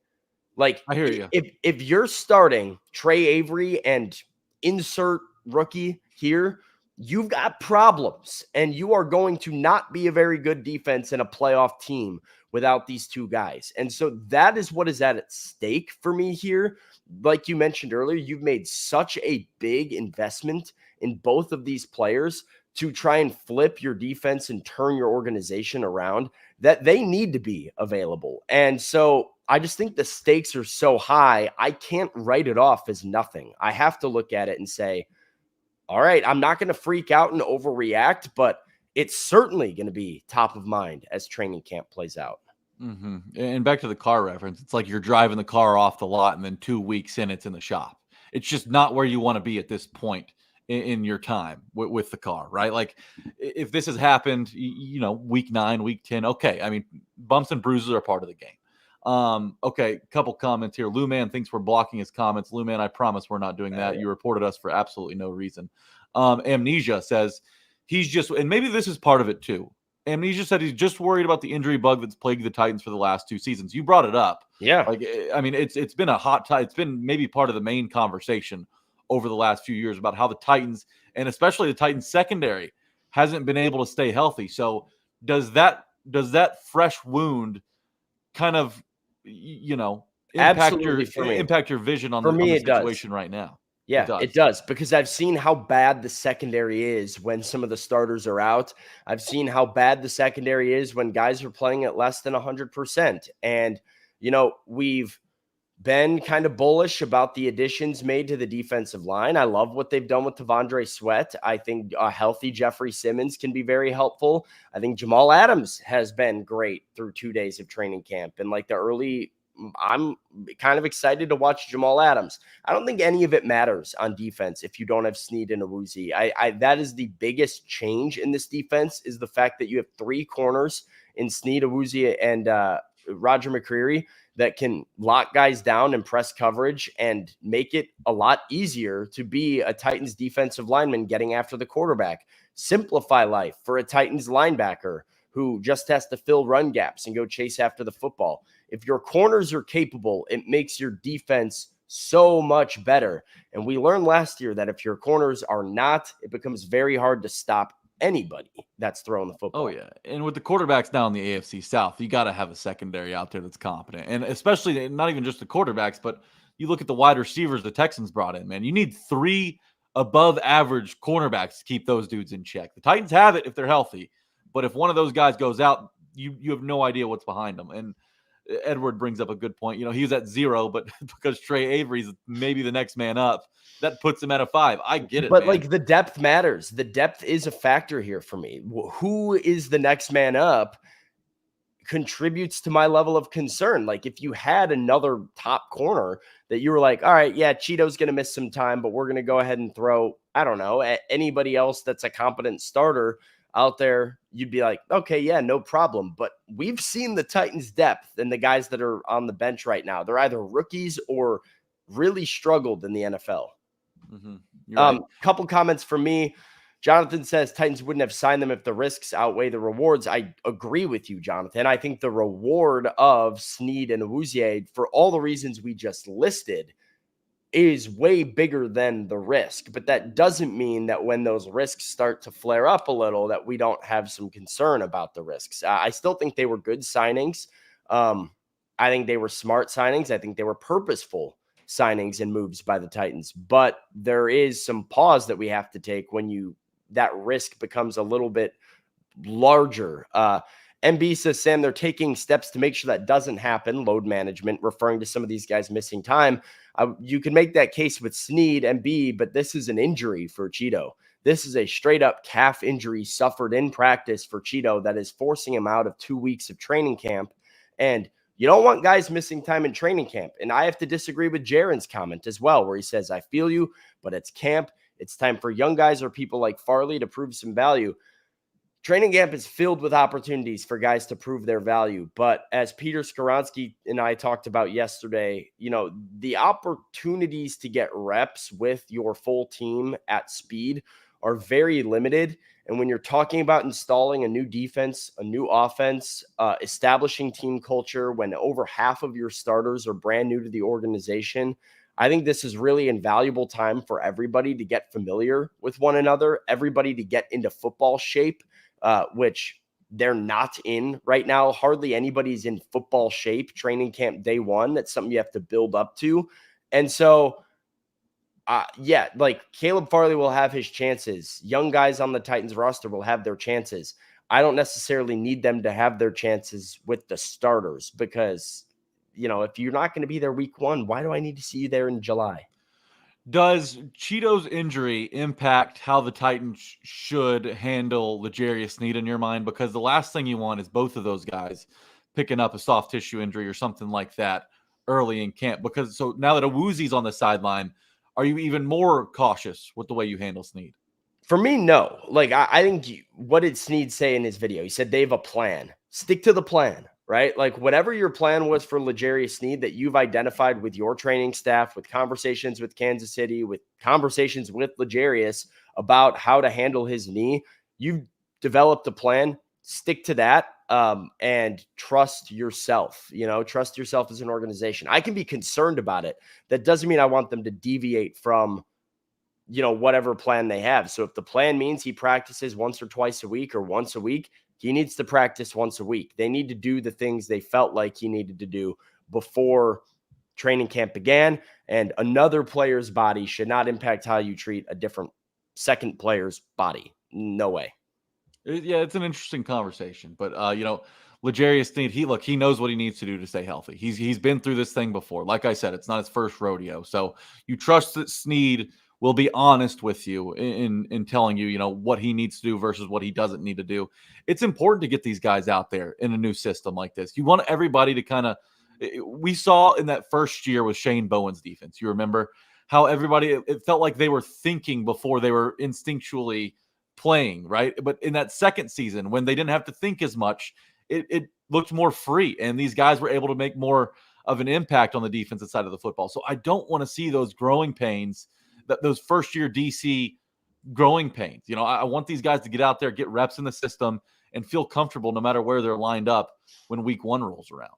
Like, I hear you. If you're starting Trey Avery and insert rookie here, you've got problems, and you are going to not be a very good defense and a playoff team without these two guys. And so that is what is at stake for me here. Like you mentioned earlier, you've made such a big investment in both of these players to try and flip your defense and turn your organization around that they need to be available. And so I just think the stakes are so high, I can't write it off as nothing. I have to look at it and say, all right, I'm not going to freak out and overreact, but it's certainly going to be top of mind as training camp plays out. Mm-hmm. And back to the car reference, it's like you're driving the car off the lot and then 2 weeks in, it's in the shop. It's just not where you want to be at this point in your time with the car, right? Like if this has happened, week 9, week 10, okay. I mean, bumps and bruises are part of the game. Okay, couple comments here. Lou Man thinks we're blocking his comments. Lou Man, I promise we're not doing that. You reported us for absolutely no reason. Amnesia says he's just, and maybe this is part of it too. Amnesia said he's just worried about the injury bug that's plagued the Titans for the last 2 seasons. You brought it up. Yeah. Like, I mean, it's been a hot time. It's been maybe part of the main conversation over the last few years about how the Titans, and especially the Titans secondary, hasn't been able to stay healthy. So does that fresh wound kind of, impact your vision on the situation right now? Yeah, it does, because I've seen how bad the secondary is when some of the starters are out. I've seen how bad the secondary is when guys are playing at less than 100%. And, we've been kind of bullish about the additions made to the defensive line. I love what they've done with T'Vondre Sweat. I think a healthy Jeffrey Simmons can be very helpful. I think Jamal Adams has been great through 2 days of training camp. And like I'm kind of excited to watch Jamal Adams. I don't think any of it matters on defense if you don't have Sneed and Awuzie. That is the biggest change in this defense, is the fact that you have 3 corners in Sneed, Awuzie, and Roger McCreary that can lock guys down and press coverage and make it a lot easier to be a Titans defensive lineman getting after the quarterback. Simplify life for a Titans linebacker who just has to fill run gaps and go chase after the football. If your corners are capable, it makes your defense so much better. And we learned last year that if your corners are not, it becomes very hard to stop anybody that's throwing the football. Oh, yeah. And with the quarterbacks now in the AFC South, you got to have a secondary out there that's competent. And especially not even just the quarterbacks, but you look at the wide receivers the Texans brought in, man. You need 3 above average cornerbacks to keep those dudes in check. The Titans have it if they're healthy, but if one of those guys goes out, you have no idea what's behind them. And Edward brings up a good point. He was at 0, but because Trey Avery's maybe the next man up, that puts him at a 5. I get it, but man. Like the depth matters. The depth is a factor here for me. Who is the next man up contributes to my level of concern. Like if you had another top corner that you were like, all right, yeah, Cheeto's going to miss some time, but we're going to go ahead and throw, I don't know, at anybody else that's a competent starter out there, you'd be like, okay, yeah, no problem. But we've seen the Titans' depth and the guys that are on the bench right now. They're either rookies or really struggled in the NFL. Right. Couple comments from me. Jonathan says Titans wouldn't have signed them if the risks outweigh the rewards. I agree with you, Jonathan. I think the reward of Sneed and Awuzie, for all the reasons we just listed, is way bigger than the risk. But that doesn't mean that when those risks start to flare up a little, that we don't have some concern about the risks. I still think they were good signings. I think they were smart signings. I think they were purposeful signings and moves by the Titans. But there is some pause that we have to take when that risk becomes a little bit larger. MB says, Sam, they're taking steps to make sure that doesn't happen. Load management, referring to some of these guys missing time. You can make that case with Sneed, MB, but this is an injury for Cheeto. This is a straight up calf injury suffered in practice for Cheeto that is forcing him out of 2 weeks of training camp. And you don't want guys missing time in training camp. And I have to disagree with Jaron's comment as well, where he says, I feel you, but it's camp. It's time for young guys or people like Farley to prove some value. Training camp is filled with opportunities for guys to prove their value. But as Peter Skoronsky and I talked about yesterday, the opportunities to get reps with your full team at speed are very limited. And when you're talking about installing a new defense, a new offense, establishing team culture, when over half of your starters are brand new to the organization, I think this is really invaluable time for everybody to get familiar with one another, everybody to get into football shape, which they're not in right now. Hardly anybody's in football shape. Training camp day one, that's something you have to build up to. And so, like Caleb Farley will have his chances. Young guys on the Titans roster will have their chances. I don't necessarily need them to have their chances with the starters because if you're not going to be there week one, why do I need to see you there in July? Does Cheeto's injury impact how the Titans should handle L'Jarius Sneed in your mind? Because the last thing you want is both of those guys picking up a soft tissue injury or something like that early in camp. Because so now that Awuzie's on the sideline, are you even more cautious with the way you handle Sneed? For me, no. Like, I think what did Sneed say in his video? He said they have a plan. Stick to the plan, right? Like, whatever your plan was for L'Jarius Sneed that you've identified with your training staff, with conversations with Kansas City, with conversations with L'Jarius about how to handle his knee, you've developed a plan. Stick to that and trust yourself. Trust yourself as an organization. I can be concerned about it. That doesn't mean I want them to deviate from whatever plan they have. So if the plan means he practices once or twice a week or once a week, he needs to practice once a week. They need to do the things they felt like he needed to do before training camp began. And another player's body should not impact how you treat a different second player's body. No way. Yeah, it's an interesting conversation. But, L'Jarius Sneed, he knows what he needs to do to stay healthy. He's been through this thing before. Like I said, it's not his first rodeo. So you trust that Sneed will be honest with you in telling you, what he needs to do versus what he doesn't need to do. It's important to get these guys out there in a new system like this. You want everybody to we saw in that first year with Shane Bowen's defense, you remember how everybody, it felt like they were thinking before they were instinctually playing, right? But in that second season, when they didn't have to think as much, it looked more free, and these guys were able to make more of an impact on the defensive side of the football. So I don't want to see those growing pains, those first-year DC growing pains. I want these guys to get out there, get reps in the system, and feel comfortable no matter where they're lined up when week one rolls around.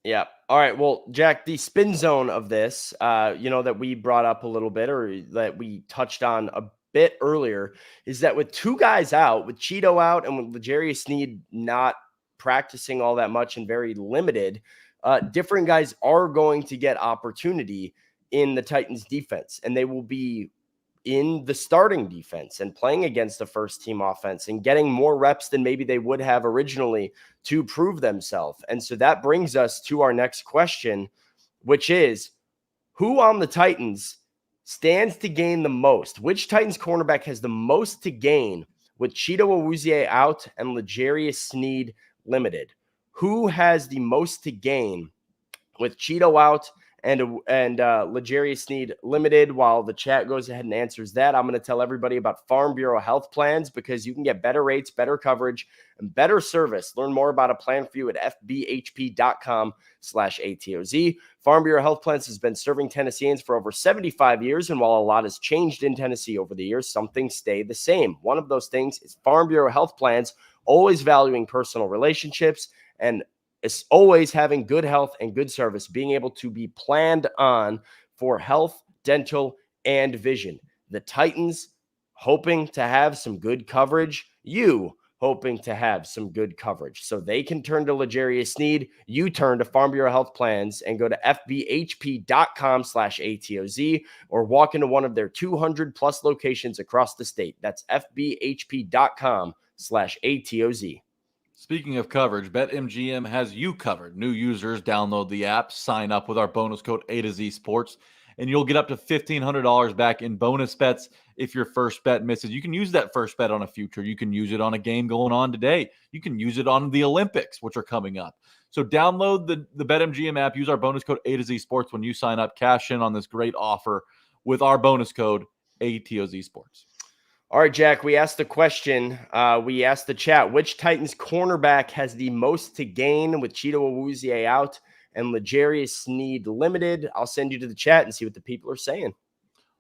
Yeah. All right. Well, Jack, the spin zone of this, that we brought up a little bit or that we touched on a bit earlier is that with two guys out, with Cheeto out and with L'Jarius Sneed not practicing all that much and very limited, different guys are going to get opportunity in the Titans defense, and they will be in the starting defense and playing against the first team offense and getting more reps than maybe they would have originally to prove themselves. And so that brings us to our next question, which is who on the Titans stands to gain the most? Which Titans cornerback has the most to gain with Cheeto Awuzie out and L'Jarius Sneed limited? who has the most to gain with Cheeto out and L'Jarius Sneed limited? While the chat goes ahead and answers that, I'm going to tell everybody about Farm Bureau health plans, because you can get better rates, better coverage, and better service. Learn more about a plan for you at fbhp.com/ATOZ. Farm Bureau Health Plans has been serving Tennesseans for over 75 years, and while a lot has changed in Tennessee over the years, some things stay the same. One of those things is Farm Bureau Health Plans, always valuing personal relationships and it's always having good health and good service, being able to be planned on for health, dental, and vision. The Titans hoping to have some good coverage. You hoping to have some good coverage. So they can turn to L'Jarius Sneed. You turn to Farm Bureau Health Plans and go to fbhp.com/ATOZ or walk into one of their 200 plus locations across the state. That's fbhp.com/ATOZ. Speaking of coverage, BetMGM has you covered. New users download the app, sign up with our bonus code A to Z Sports, and you'll get up to $1,500 back in bonus bets if your first bet misses. You can use that first bet on a future. You can use it on a game going on today. You can use it on the Olympics, which are coming up. So download the BetMGM app. Use our bonus code A to Z Sports when you sign up. Cash in on this great offer with our bonus code ATOZ Sports. All right, Jack, we asked the question. We asked the chat, which Titans cornerback has the most to gain with Cheeto Awuzie out and L'Jarius Sneed limited? I'll send you to the chat and see what the people are saying.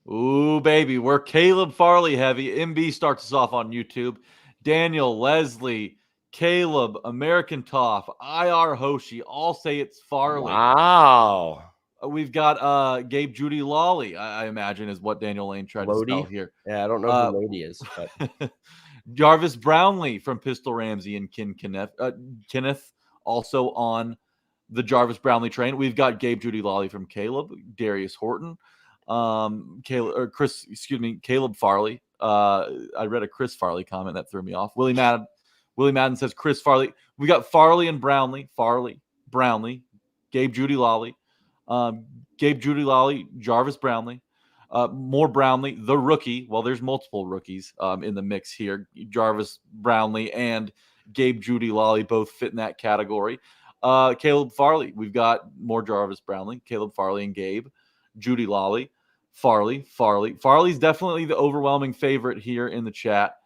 Ooh, baby, we're Caleb Farley heavy. MB starts us off on YouTube. Daniel, Leslie, Caleb, American Toff, IR Hoshi, all say it's Farley. Wow. We've got Gabe Judy Lawley, I imagine is what Daniel Lane tried to spell here. Yeah, I don't know who Lodi is. But. Jarvis Brownlee from Pistol Ramsey and Kenneth also on the Jarvis Brownlee train. We've got Gabe Judy Lawley from Caleb, Darius Horton, Caleb Farley. I read a Chris Farley comment that threw me off. Willie Madden says Chris Farley. We got Farley and Brownlee, Gabe Judy Lawley. Jarvis Brownlee, more Brownlee, the rookie. Well, there's multiple rookies in the mix here. Jarvis Brownlee and Gabe Judy Lawley both fit in that category. Caleb Farley, we've got more Jarvis Brownlee, Caleb Farley and Gabe Judy Lawley. Farley's definitely the overwhelming favorite here in the chat.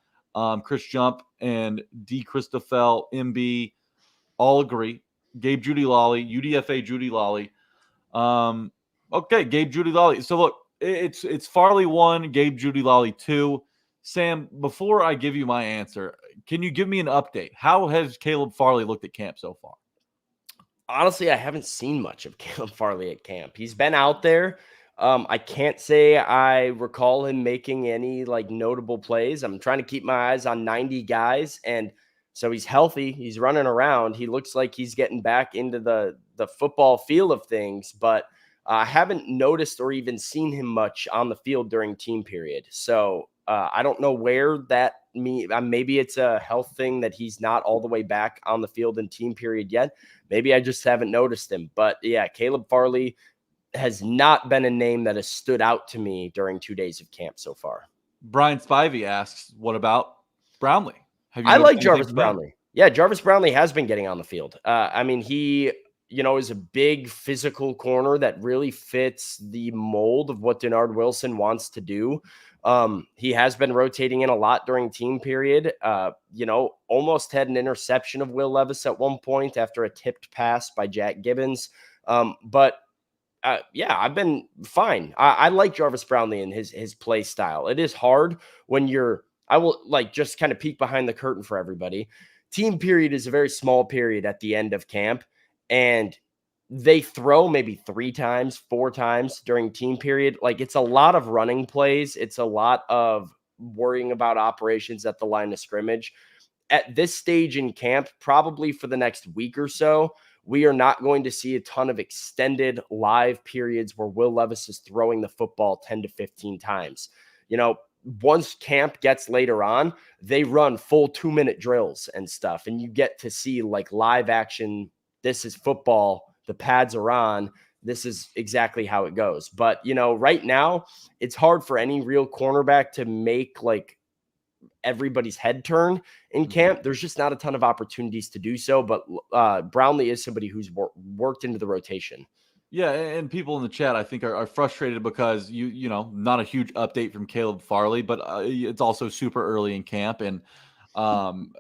Chris Jump and D. Christophel MB all agree. Gabe Judy Lawley, UDFA Judy Lawley. Okay, Gabe Judy Lawley. So look, it's Farley 1, Gabe Judy Lawley 2. Sam, before I give you my answer, can you give me an update? How has Caleb Farley looked at camp so far? Honestly, I haven't seen much of Caleb Farley at camp. He's been out there. I can't say I recall him making any notable plays. I'm trying to keep my eyes on 90 guys, and so he's healthy. He's running around. He looks like he's getting back into the football feel of things, but I haven't noticed or even seen him much on the field during team period. So I don't know where that maybe it's a health thing that he's not all the way back on the field in team period yet. Maybe I just haven't noticed him. But yeah, Caleb Farley has not been a name that has stood out to me during 2 days of camp so far. Brian Spivey asks, what about Brownlee? I like Jarvis Brownlee. Yeah, Jarvis Brownlee has been getting on the field. He is a big physical corner that really fits the mold of what Denard Wilson wants to do. He has been rotating in a lot during team period. Almost had an interception of Will Levis at one point after a tipped pass by Jack Gibbons. I've been fine. I like Jarvis Brownlee and his play style. It is hard when I will just kind of peek behind the curtain for everybody. Team period is a very small period at the end of camp, and they throw maybe 3 times, 4 times during team period. It's a lot of running plays. It's a lot of worrying about operations at the line of scrimmage. At this stage in camp, probably for the next week or so, we are not going to see a ton of extended live periods where Will Levis is throwing the football 10 to 15 times. Once camp gets later on, they run full 2-minute drills and stuff, and you get to see live action. This is football. The pads are on. This is exactly how it goes. But, right now it's hard for any real cornerback to make everybody's head turn in camp. There's just not a ton of opportunities to do so. But Brownlee is somebody who's worked into the rotation. Yeah, and people in the chat, I think, are frustrated because you know, not a huge update from Caleb Farley, but it's also super early in camp and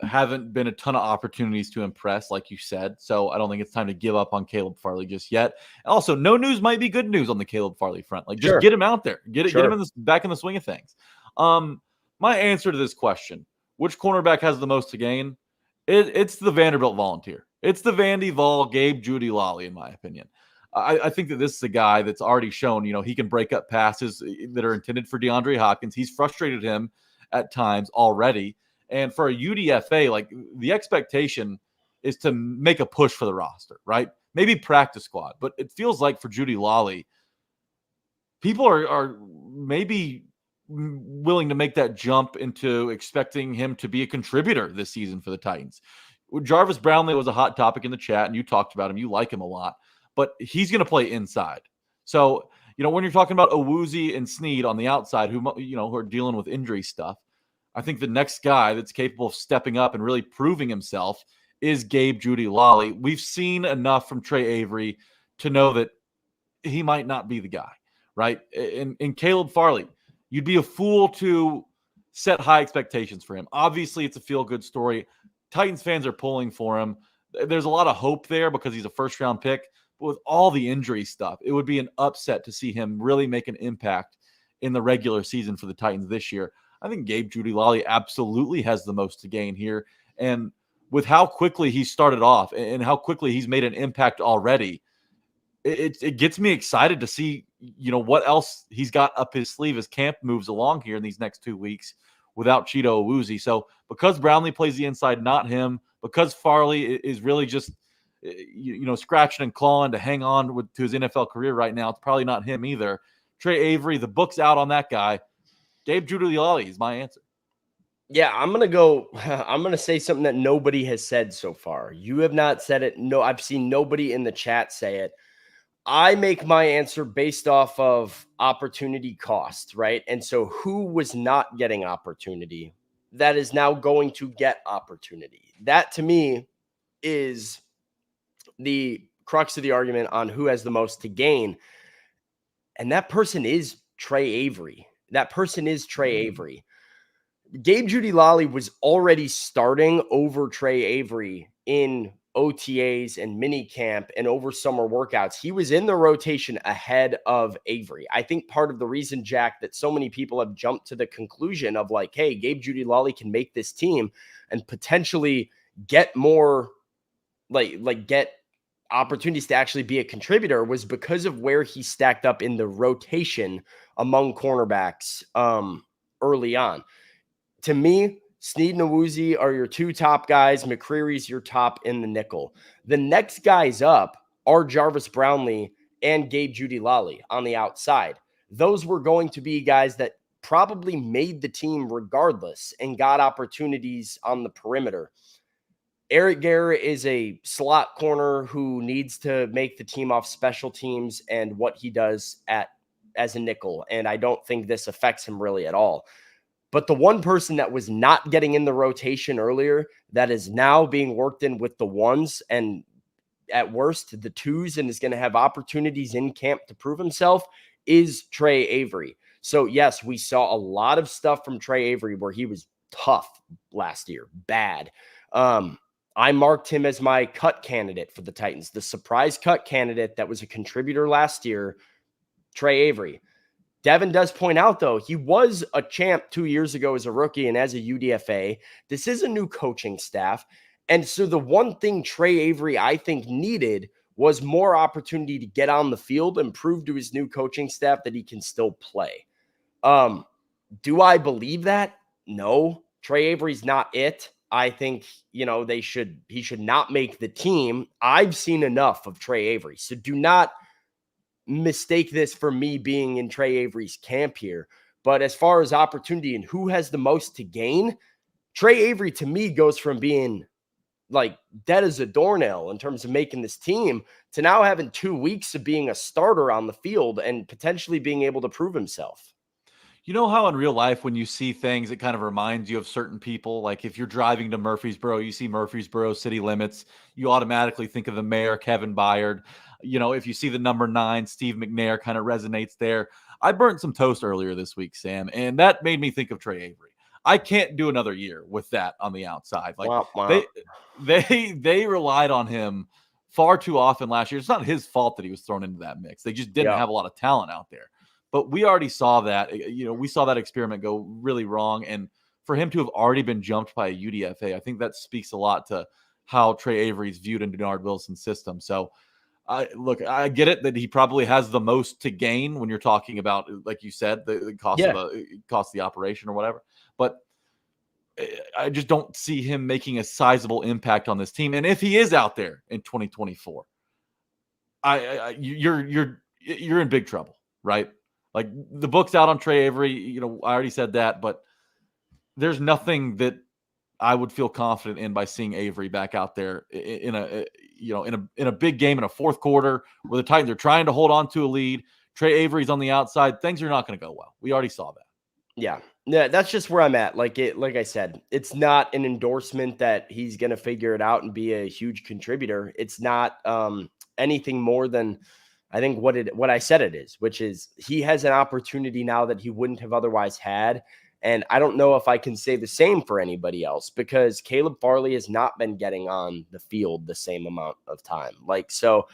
haven't been a ton of opportunities to impress, like you said. So I don't think it's time to give up on Caleb Farley just yet. Also, no news might be good news on the Caleb Farley front. Like, just get him out there, get him back in the swing of things. My answer to this question: which cornerback has the most to gain? It's the Vanderbilt Volunteer. It's the Vandy Vol, Gabe Judy Lolly, in my opinion. I think that this is a guy that's already shown, you know, he can break up passes that are intended for DeAndre Hopkins. He's frustrated him at times already. And for a UDFA, like, the expectation is to make a push for the roster, right? Maybe practice squad. But it feels like for Judy Lolly, people are maybe willing to make that jump into expecting him to be a contributor this season for the Titans. Jarvis Brownlee was a hot topic in the chat, and you talked about him. You like him a lot. But he's going to play inside. So, you know, when you're talking about Owuzie and Sneed on the outside, who are dealing with injury stuff, I think the next guy that's capable of stepping up and really proving himself is Gabe Judy Lolly. We've seen enough from Trey Avery to know that he might not be the guy, right? And Caleb Farley, you'd be a fool to set high expectations for him. Obviously, it's a feel-good story. Titans fans are pulling for him. There's a lot of hope there because he's a first-round pick. But with all the injury stuff, it would be an upset to see him really make an impact in the regular season for the Titans this year. I think Gabe Judy Lolly absolutely has the most to gain here. And with how quickly he started off and how quickly he's made an impact already, it gets me excited to see, you know, what else he's got up his sleeve as camp moves along here in these next 2 weeks without Cheeto Owuzie. So because Brownlee plays the inside, not him, because Farley is really just, you know, scratching and clawing to hang on to his NFL career right now, it's probably not him either. Trey Avery, the book's out on that guy. Gabe Judy Lolly is my answer. Yeah, I'm going to say something that nobody has said so far. You have not said it. No, I've seen nobody in the chat say it. I make my answer based off of opportunity cost, right? And so who was not getting opportunity that is now going to get opportunity? That to me is the crux of the argument on who has the most to gain. And that person is Trey Avery. Gabe Judy Lolly was already starting over Trey Avery in OTAs and mini camp and over summer workouts. He was in the rotation ahead of Avery. I think part of the reason, Jack, that so many people have jumped to the conclusion of like, hey, Gabe Judy Lolly can make this team and potentially get more get opportunities to actually be a contributor was because of where he stacked up in the rotation among cornerbacks early on. To me, Sneed and Owuzie are your two top guys. McCreary's your top in the nickel. The next guys up are Jarvis Brownlee and Gabe Judy Lolly on the outside. Those were going to be guys that probably made the team regardless and got opportunities on the perimeter. Eric Garrett is a slot corner who needs to make the team off special teams and what he does as a nickel. And I don't think this affects him really at all. But the one person that was not getting in the rotation earlier that is now being worked in with the ones and at worst the twos and is going to have opportunities in camp to prove himself is Trey Avery. So yes, we saw a lot of stuff from Trey Avery where he was tough last year, bad. I marked him as my cut candidate for the Titans, the surprise cut candidate that was a contributor last year, Trey Avery. Devin does point out, though, he was a champ 2 years ago as a rookie and as a UDFA. This is a new coaching staff. And so the one thing Trey Avery, I think, needed was more opportunity to get on the field and prove to his new coaching staff that he can still play. Do I believe that? No. Trey Avery's not it. I think, he should not make the team. I've seen enough of Trey Avery. So do not mistake this for me being in Trey Avery's camp here. But as far as opportunity and who has the most to gain, Trey Avery to me goes from being like dead as a doornail in terms of making this team to now having 2 weeks of being a starter on the field and potentially being able to prove himself. You know how in real life, when you see things, it kind of reminds you of certain people? Like if you're driving to Murfreesboro, you see Murfreesboro city limits, you automatically think of the mayor, Kevin Byard. If you see the number 9, Steve McNair, kind of resonates there. I burnt some toast earlier this week, Sam, and that made me think of Trey Avery. I can't do another year with that on the outside. Like Womp womp. they relied on him far too often last year. It's not his fault that he was thrown into that mix. They just didn't have a lot of talent out there. But we already saw that. We saw that experiment go really wrong. And for him to have already been jumped by a UDFA, I think that speaks a lot to how Trey Avery is viewed in Denard Wilson's system. So, I get it that he probably has the most to gain when you're talking about, like you said, the cost of the operation or whatever. But I just don't see him making a sizable impact on this team. And if he is out there in 2024, you're in big trouble, right? Like the book's out on Trey Avery. I already said that, but there's nothing that I would feel confident in by seeing Avery back out there in a big game in a fourth quarter where the Titans are trying to hold on to a lead. Trey Avery's on the outside. Things are not going to go well. We already saw that. Yeah, that's just where I'm at. Like I said, it's not an endorsement that he's going to figure it out and be a huge contributor. It's not anything more than I think what I said it is, which is he has an opportunity now that he wouldn't have otherwise had. And I don't know if I can say the same for anybody else because Caleb Farley has not been getting on the field the same amount of time. So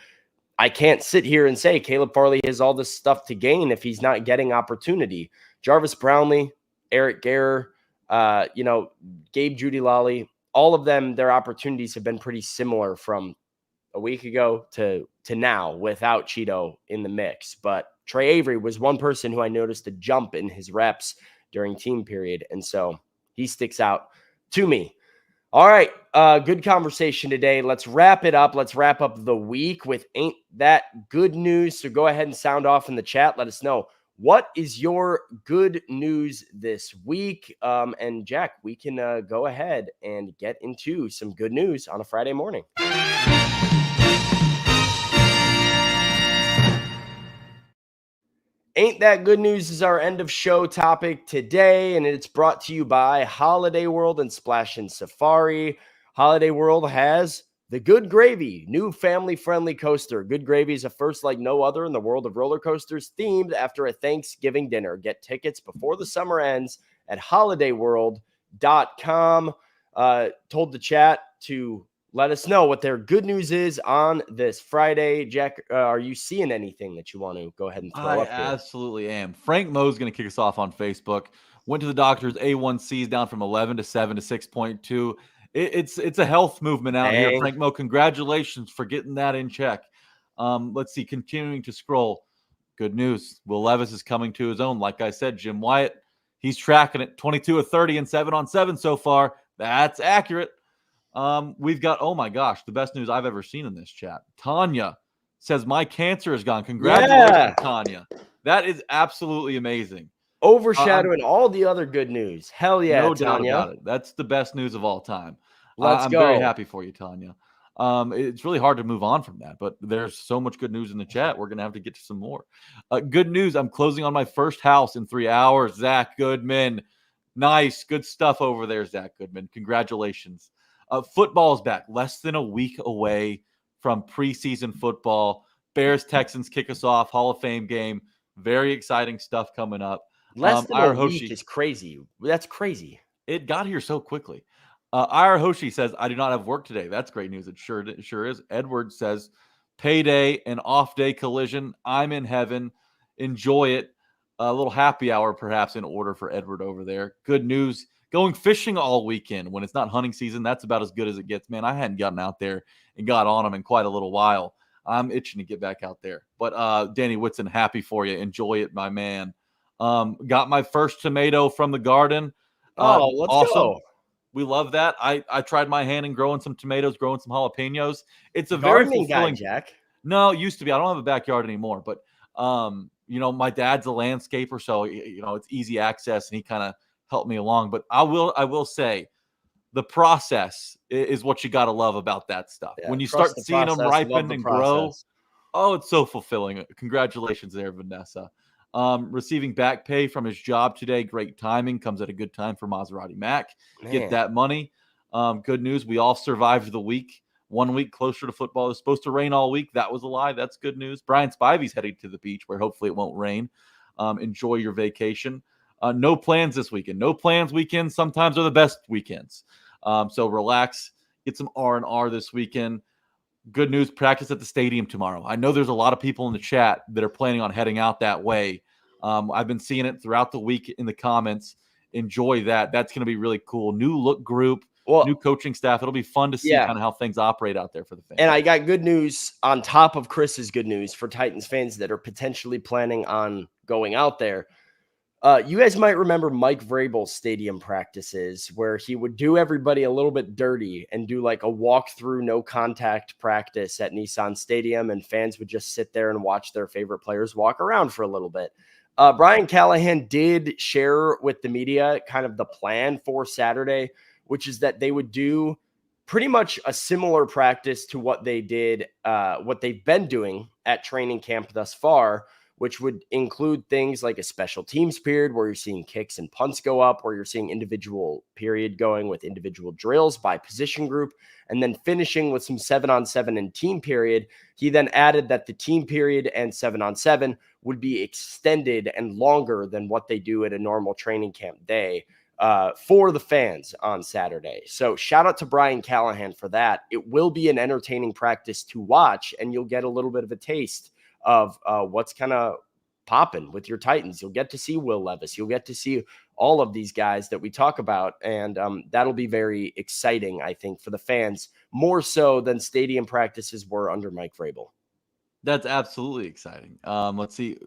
I can't sit here and say Caleb Farley has all this stuff to gain if he's not getting opportunity. Jarvis Brownlee, Eric Garrer, Gabe Jeudy-Lally, all of them, their opportunities have been pretty similar from a week ago to now without Cheeto in the mix. But Trey Avery was one person who I noticed a jump in his reps during team period. And so he sticks out to me. All right. Good conversation today. Let's wrap it up. Let's wrap up the week with Ain't That Good News. So go ahead and sound off in the chat. Let us know. What is your good news this week? And Jack, we can go ahead and get into some good news on a Friday morning. Ain't That Good News is our end of show topic today, and it's brought to you by Holiday World and Splash and Safari. Holiday World has the Good Gravy, new family-friendly coaster. Good Gravy is a first like no other in the world of roller coasters, themed after a Thanksgiving dinner. Get tickets before the summer ends at holidayworld.com. Told the chat to let us know what their good news is on this Friday. Jack, are you seeing anything that you want to go ahead and throw up here? I absolutely am. Frank Moe's going to kick us off on Facebook. Went to the doctor's. A1C's down from 11 to 7 to 6.2. It's a health movement out here, Frank Moe. Congratulations for getting that in check. Let's see. Continuing to scroll. Good news. Will Levis is coming to his own. Like I said, Jim Wyatt, he's tracking it. 22 of 30 and 7-on-7 so far. That's accurate. We've got, oh my gosh, the best news I've ever seen in this chat. Tanya says, my cancer is gone. Congratulations, Tanya. That is absolutely amazing. Overshadowing all the other good news. Hell yeah, no Tanya. doubt about it. That's the best news of all time. I'm very happy for you, Tanya. It's really hard to move on from that, but there's so much good news in the chat. We're going to have to get to some more. Good news. I'm closing on my first house in 3 hours. Zach Goodman. Nice. Good stuff over there, Zach Goodman. Congratulations. Football is back. Less than a week away from preseason football. Bears-Texans kick us off. Hall of Fame game. Very exciting stuff coming up. Less than a week is crazy. That's crazy. It got here so quickly. Ira Hoshi says, I do not have work today. That's great news. It sure is. Edward says, payday and off-day collision. I'm in heaven. Enjoy it. A little happy hour perhaps in order for Edward over there. Good news. Going fishing all weekend when it's not hunting season. That's about as good as it gets. Man, I hadn't gotten out there and got on them in quite a little while. I'm itching to get back out there. But Danny Whitson, happy for you. Enjoy it, my man. Got my first tomato from the garden. Let's go. We love that. I tried my hand in growing some tomatoes, growing some jalapenos. It's a very Gardening fulfilling guy, Jack. No, it used to be. I don't have a backyard anymore, but my dad's a landscaper, so it's easy access, and he kind of helped me along. But I will say, the process is what you got to love about that stuff. Yeah, when you start seeing them ripen and grow, process. oh, it's so fulfilling. Congratulations there, Vanessa. Receiving back pay from his job today. Great timing. Comes at a good time for Maserati Mac. Man. Get that money. Good news. We all survived the week. 1 week closer to football. It was supposed to rain all week. That was a lie. That's good news. Brian Spivey's heading to the beach where hopefully it won't rain. Enjoy your vacation. No plans this weekend. No plans weekends sometimes are the best weekends. So relax. Get some R&R this weekend. Good news, practice at the stadium tomorrow. I know there's a lot of people in the chat that are planning on heading out that way. I've been seeing it throughout the week in the comments. Enjoy that. That's going to be really cool. New look group. New coaching staff. It'll be fun to see kind of how things operate out there for the fans. And I got good news on top of Chris's good news for Titans fans that are potentially planning on going out there. You guys might remember Mike Vrabel's stadium practices where he would do everybody a little bit dirty and do like a walk-through, no contact practice at Nissan Stadium, and fans would just sit there and watch their favorite players walk around for a little bit. Brian Callahan did share with the media kind of the plan for Saturday, which is that they would do pretty much a similar practice to what they did, what they've been doing at training camp thus far, which would include things like a special teams period where you're seeing kicks and punts go up, where you're seeing individual period going with individual drills by position group, and then finishing with some 7-on-7 and team period. He then added that the team period and 7-on-7 would be extended and longer than what they do at a normal training camp day for the fans on Saturday. So shout out to Brian Callahan for that. It will be an entertaining practice to watch, and you'll get a little bit of a taste of what's kind of popping with your Titans. You'll get to see Will Levis. You'll get to see all of these guys that we talk about, and that'll be very exciting, I think, for the fans, more so than stadium practices were under Mike Vrabel. That's absolutely exciting. Let's see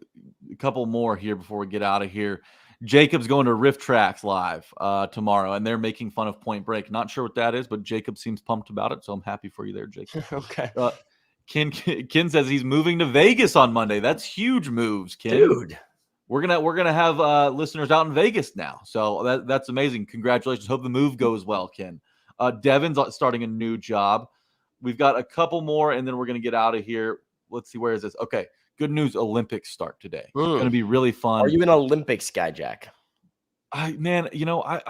a couple more here before we get out of here. Jacob's going to Riff Tracks live tomorrow, and they're making fun of Point Break. Not sure what that is, but Jacob seems pumped about it, so I'm happy for you there, Jacob. Okay. Ken says he's moving to Vegas on Monday. That's huge moves, Ken. Dude. We're gonna have listeners out in Vegas now, so that's amazing. Congratulations. Hope the move goes well, Ken. Devin's starting a new job. We've got a couple more, and then we're gonna get out of here. Let's see, where is this? Okay. Good news, Olympics start today. It's going to be really fun. Are you an Olympics guy, Jack? I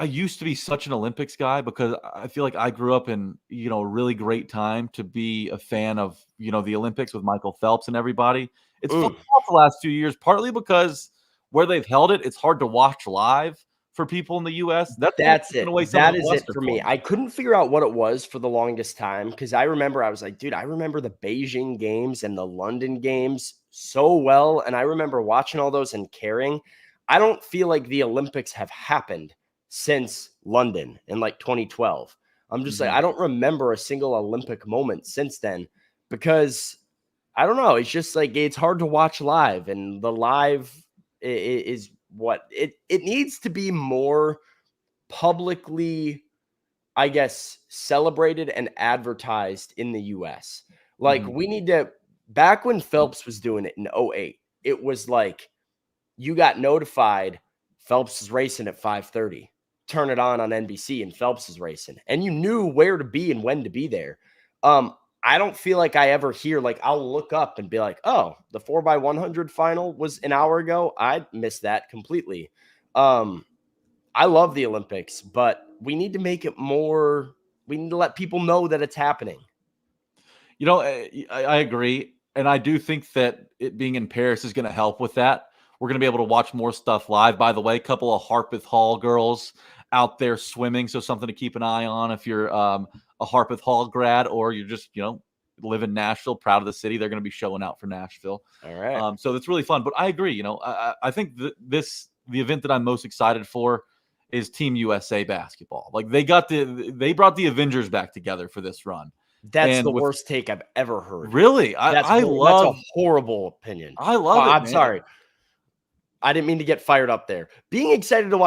used to be such an Olympics guy because I feel like I grew up in, a really great time to be a fan of, the Olympics with Michael Phelps and everybody. It's fallen off the last few years, partly because where they've held it, it's hard to watch live for people in the U.S. That's it. That is it for me. I couldn't figure out what it was for the longest time because I was like, dude, I remember the Beijing games and the London games so well. And I remember watching all those and caring. I don't feel like the Olympics have happened since London in like 2012. I'm just like, I don't remember a single Olympic moment since then because I don't know. It's just like, it's hard to watch live, and the live is what it needs to be more publicly, I guess, celebrated and advertised in the US. Like we need to, back when Phelps was doing it in 2008, it was like you got notified Phelps is racing at 5:30. Turn it on NBC and Phelps is racing, and you knew where to be and when to be there. I don't feel like I ever hear, like, I'll look up and be like, oh, the 4x100 final was an hour ago. I missed that completely. I love the Olympics, but we need to make it more. We need to let people know that it's happening. I agree. And I do think that it being in Paris is going to help with that. We're going to be able to watch more stuff live. By the way, a couple of Harpeth Hall girls out there swimming. So something to keep an eye on if you're a Harpeth Hall grad, or you're just, live in Nashville, proud of the city. They're going to be showing out for Nashville. All right. So that's really fun. But I agree. I think the event that I'm most excited for is Team USA basketball. Like they brought the Avengers back together for this run. That's the worst take I've ever heard. Really? That's a horrible opinion. I love it. I'm sorry. I didn't mean to get fired up there. Being excited to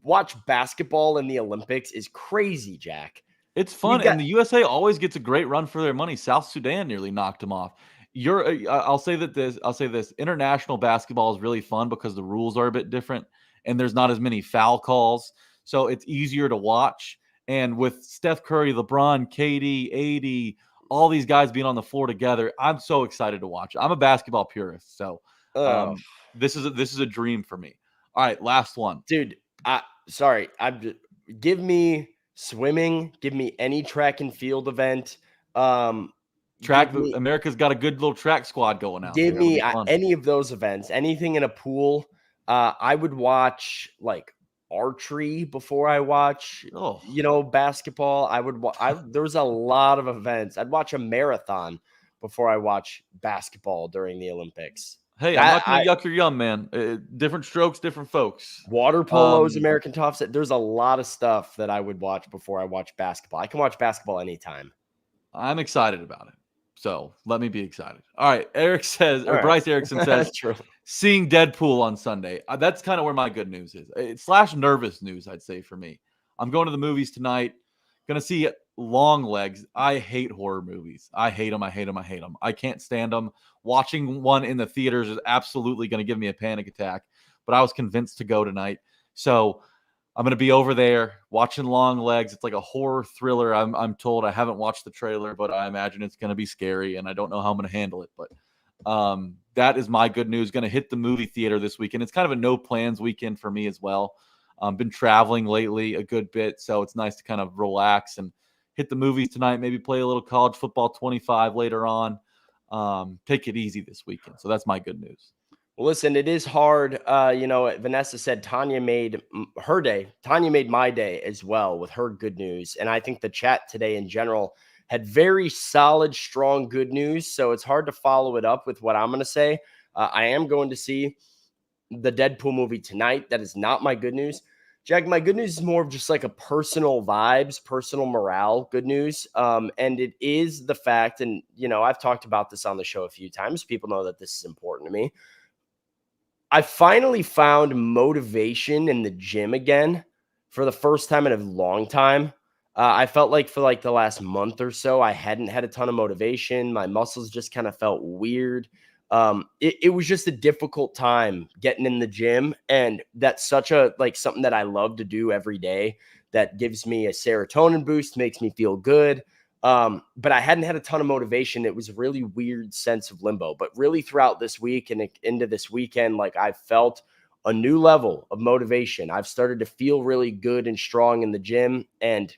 watch basketball in the Olympics is crazy, Jack. It's fun, and the USA always gets a great run for their money. South Sudan nearly knocked them off. I'll say this: international basketball is really fun because the rules are a bit different, and there's not as many foul calls, so it's easier to watch. And with Steph Curry, LeBron, KD, AD, all these guys being on the floor together, I'm so excited to watch. I'm a basketball purist, so This is a dream for me. All right, last one. Dude, sorry. Give me swimming, give me any track and field event. America's got a good little track squad going out Give there. me any of those events, anything in a pool. I would watch like archery before I watch, basketball. There's a lot of events. I'd watch a marathon before I watch basketball during the Olympics. Hey, I'm not going to yuck your yum, man. Different strokes, different folks. Water polos, American tops. There's a lot of stuff that I would watch before I watch basketball. I can watch basketball anytime. I'm excited about it. So let me be excited. All right. Bryce Erickson says, seeing Deadpool on Sunday. That's kind of where my good news is. It's / nervous news, I'd say, for me. I'm going to the movies tonight. Going to see Long Legs. I hate horror movies. I hate them. I can't stand them. Watching one in the theaters is absolutely going to give me a panic attack. But I was convinced to go tonight. So I'm going to be over there watching Long Legs. It's like a horror thriller. I'm told. I haven't watched the trailer, but I imagine it's going to be scary, and I don't know how I'm going to handle it. But that is my good news. Going to hit the movie theater this weekend. It's kind of a no plans weekend for me as well. Been traveling lately a good bit, so it's nice to kind of relax and hit the movies tonight. Maybe play a little college football 25 later on. Take it easy this weekend. So that's my good news. Well, listen, it is hard. Vanessa said Tanya made her day. Tanya made my day as well with her good news. And I think the chat today in general had very solid, strong good news. So it's hard to follow it up with what I'm going to say. I am going to see the Deadpool movie tonight. That is not my good news. Jack, my good news is more of just like a personal vibes, personal morale good news. And it is the fact, and, I've talked about this on the show a few times. People know that this is important to me. I finally found motivation in the gym again for the first time in a long time. I felt like for like the last month or so, I hadn't had a ton of motivation. My muscles just kind of felt weird. It was just a difficult time getting in the gym. And that's such something that I love to do every day that gives me a serotonin boost, makes me feel good. But I hadn't had a ton of motivation. It was a really weird sense of limbo, but really throughout this week and into this weekend, I felt a new level of motivation. I've started to feel really good and strong in the gym. And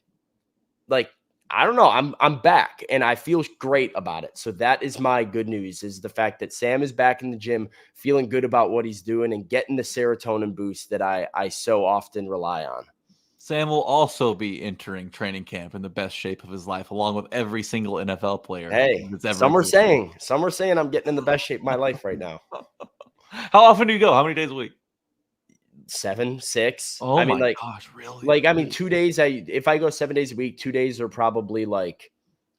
I don't know, I'm back and I feel great about it. So that is my good news, is the fact that Sam is back in the gym, feeling good about what he's doing and getting the serotonin boost that I so often rely on. Sam will also be entering training camp in the best shape of his life, along with every single NFL player. Hey, some are saying I'm getting in the best shape of my life right now. How often do you go? How many days a week? 7, 6. Oh, my gosh, really? 2 days. If I go 7 days a week, 2 days are probably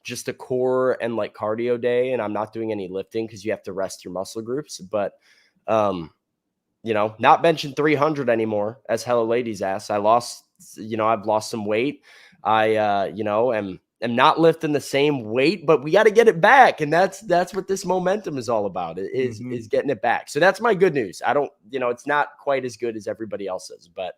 just a core and cardio day, and I'm not doing any lifting because you have to rest your muscle groups. But not benching 300 anymore, as Hello Ladies asked. I've lost some weight. am not lifting the same weight, but we got to get it back. And that's what this momentum is all about, is getting it back. So that's my good news. I don't, it's not quite as good as everybody else's, but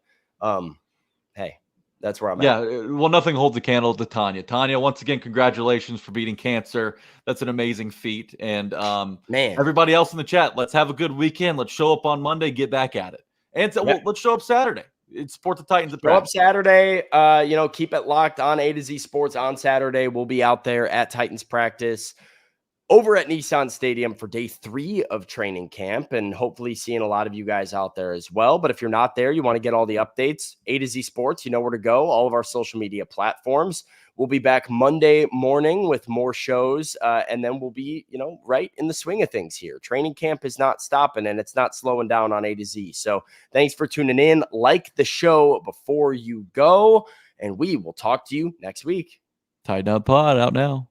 hey, that's where I'm at. Well, nothing holds a candle to Tanya. Tanya, once again, congratulations for beating cancer. That's an amazing feat. And man, everybody else in the chat, let's have a good weekend. Let's show up on Monday, get back at it. And so let's show up Saturday. Support the Titans at practice. Show up Saturday. Keep it locked on A to Z Sports on Saturday. We'll be out there at Titans practice over at Nissan Stadium for day 3 of training camp, and hopefully seeing a lot of you guys out there as well. But if you're not there, you want to get all the updates, A to Z Sports, you know where to go, all of our social media platforms. We'll be back Monday morning with more shows, and then we'll be, right in the swing of things here. Training camp is not stopping, and it's not slowing down on A to Z. So thanks for tuning in. Like the show before you go, and we will talk to you next week. Tighten Up Pod out now.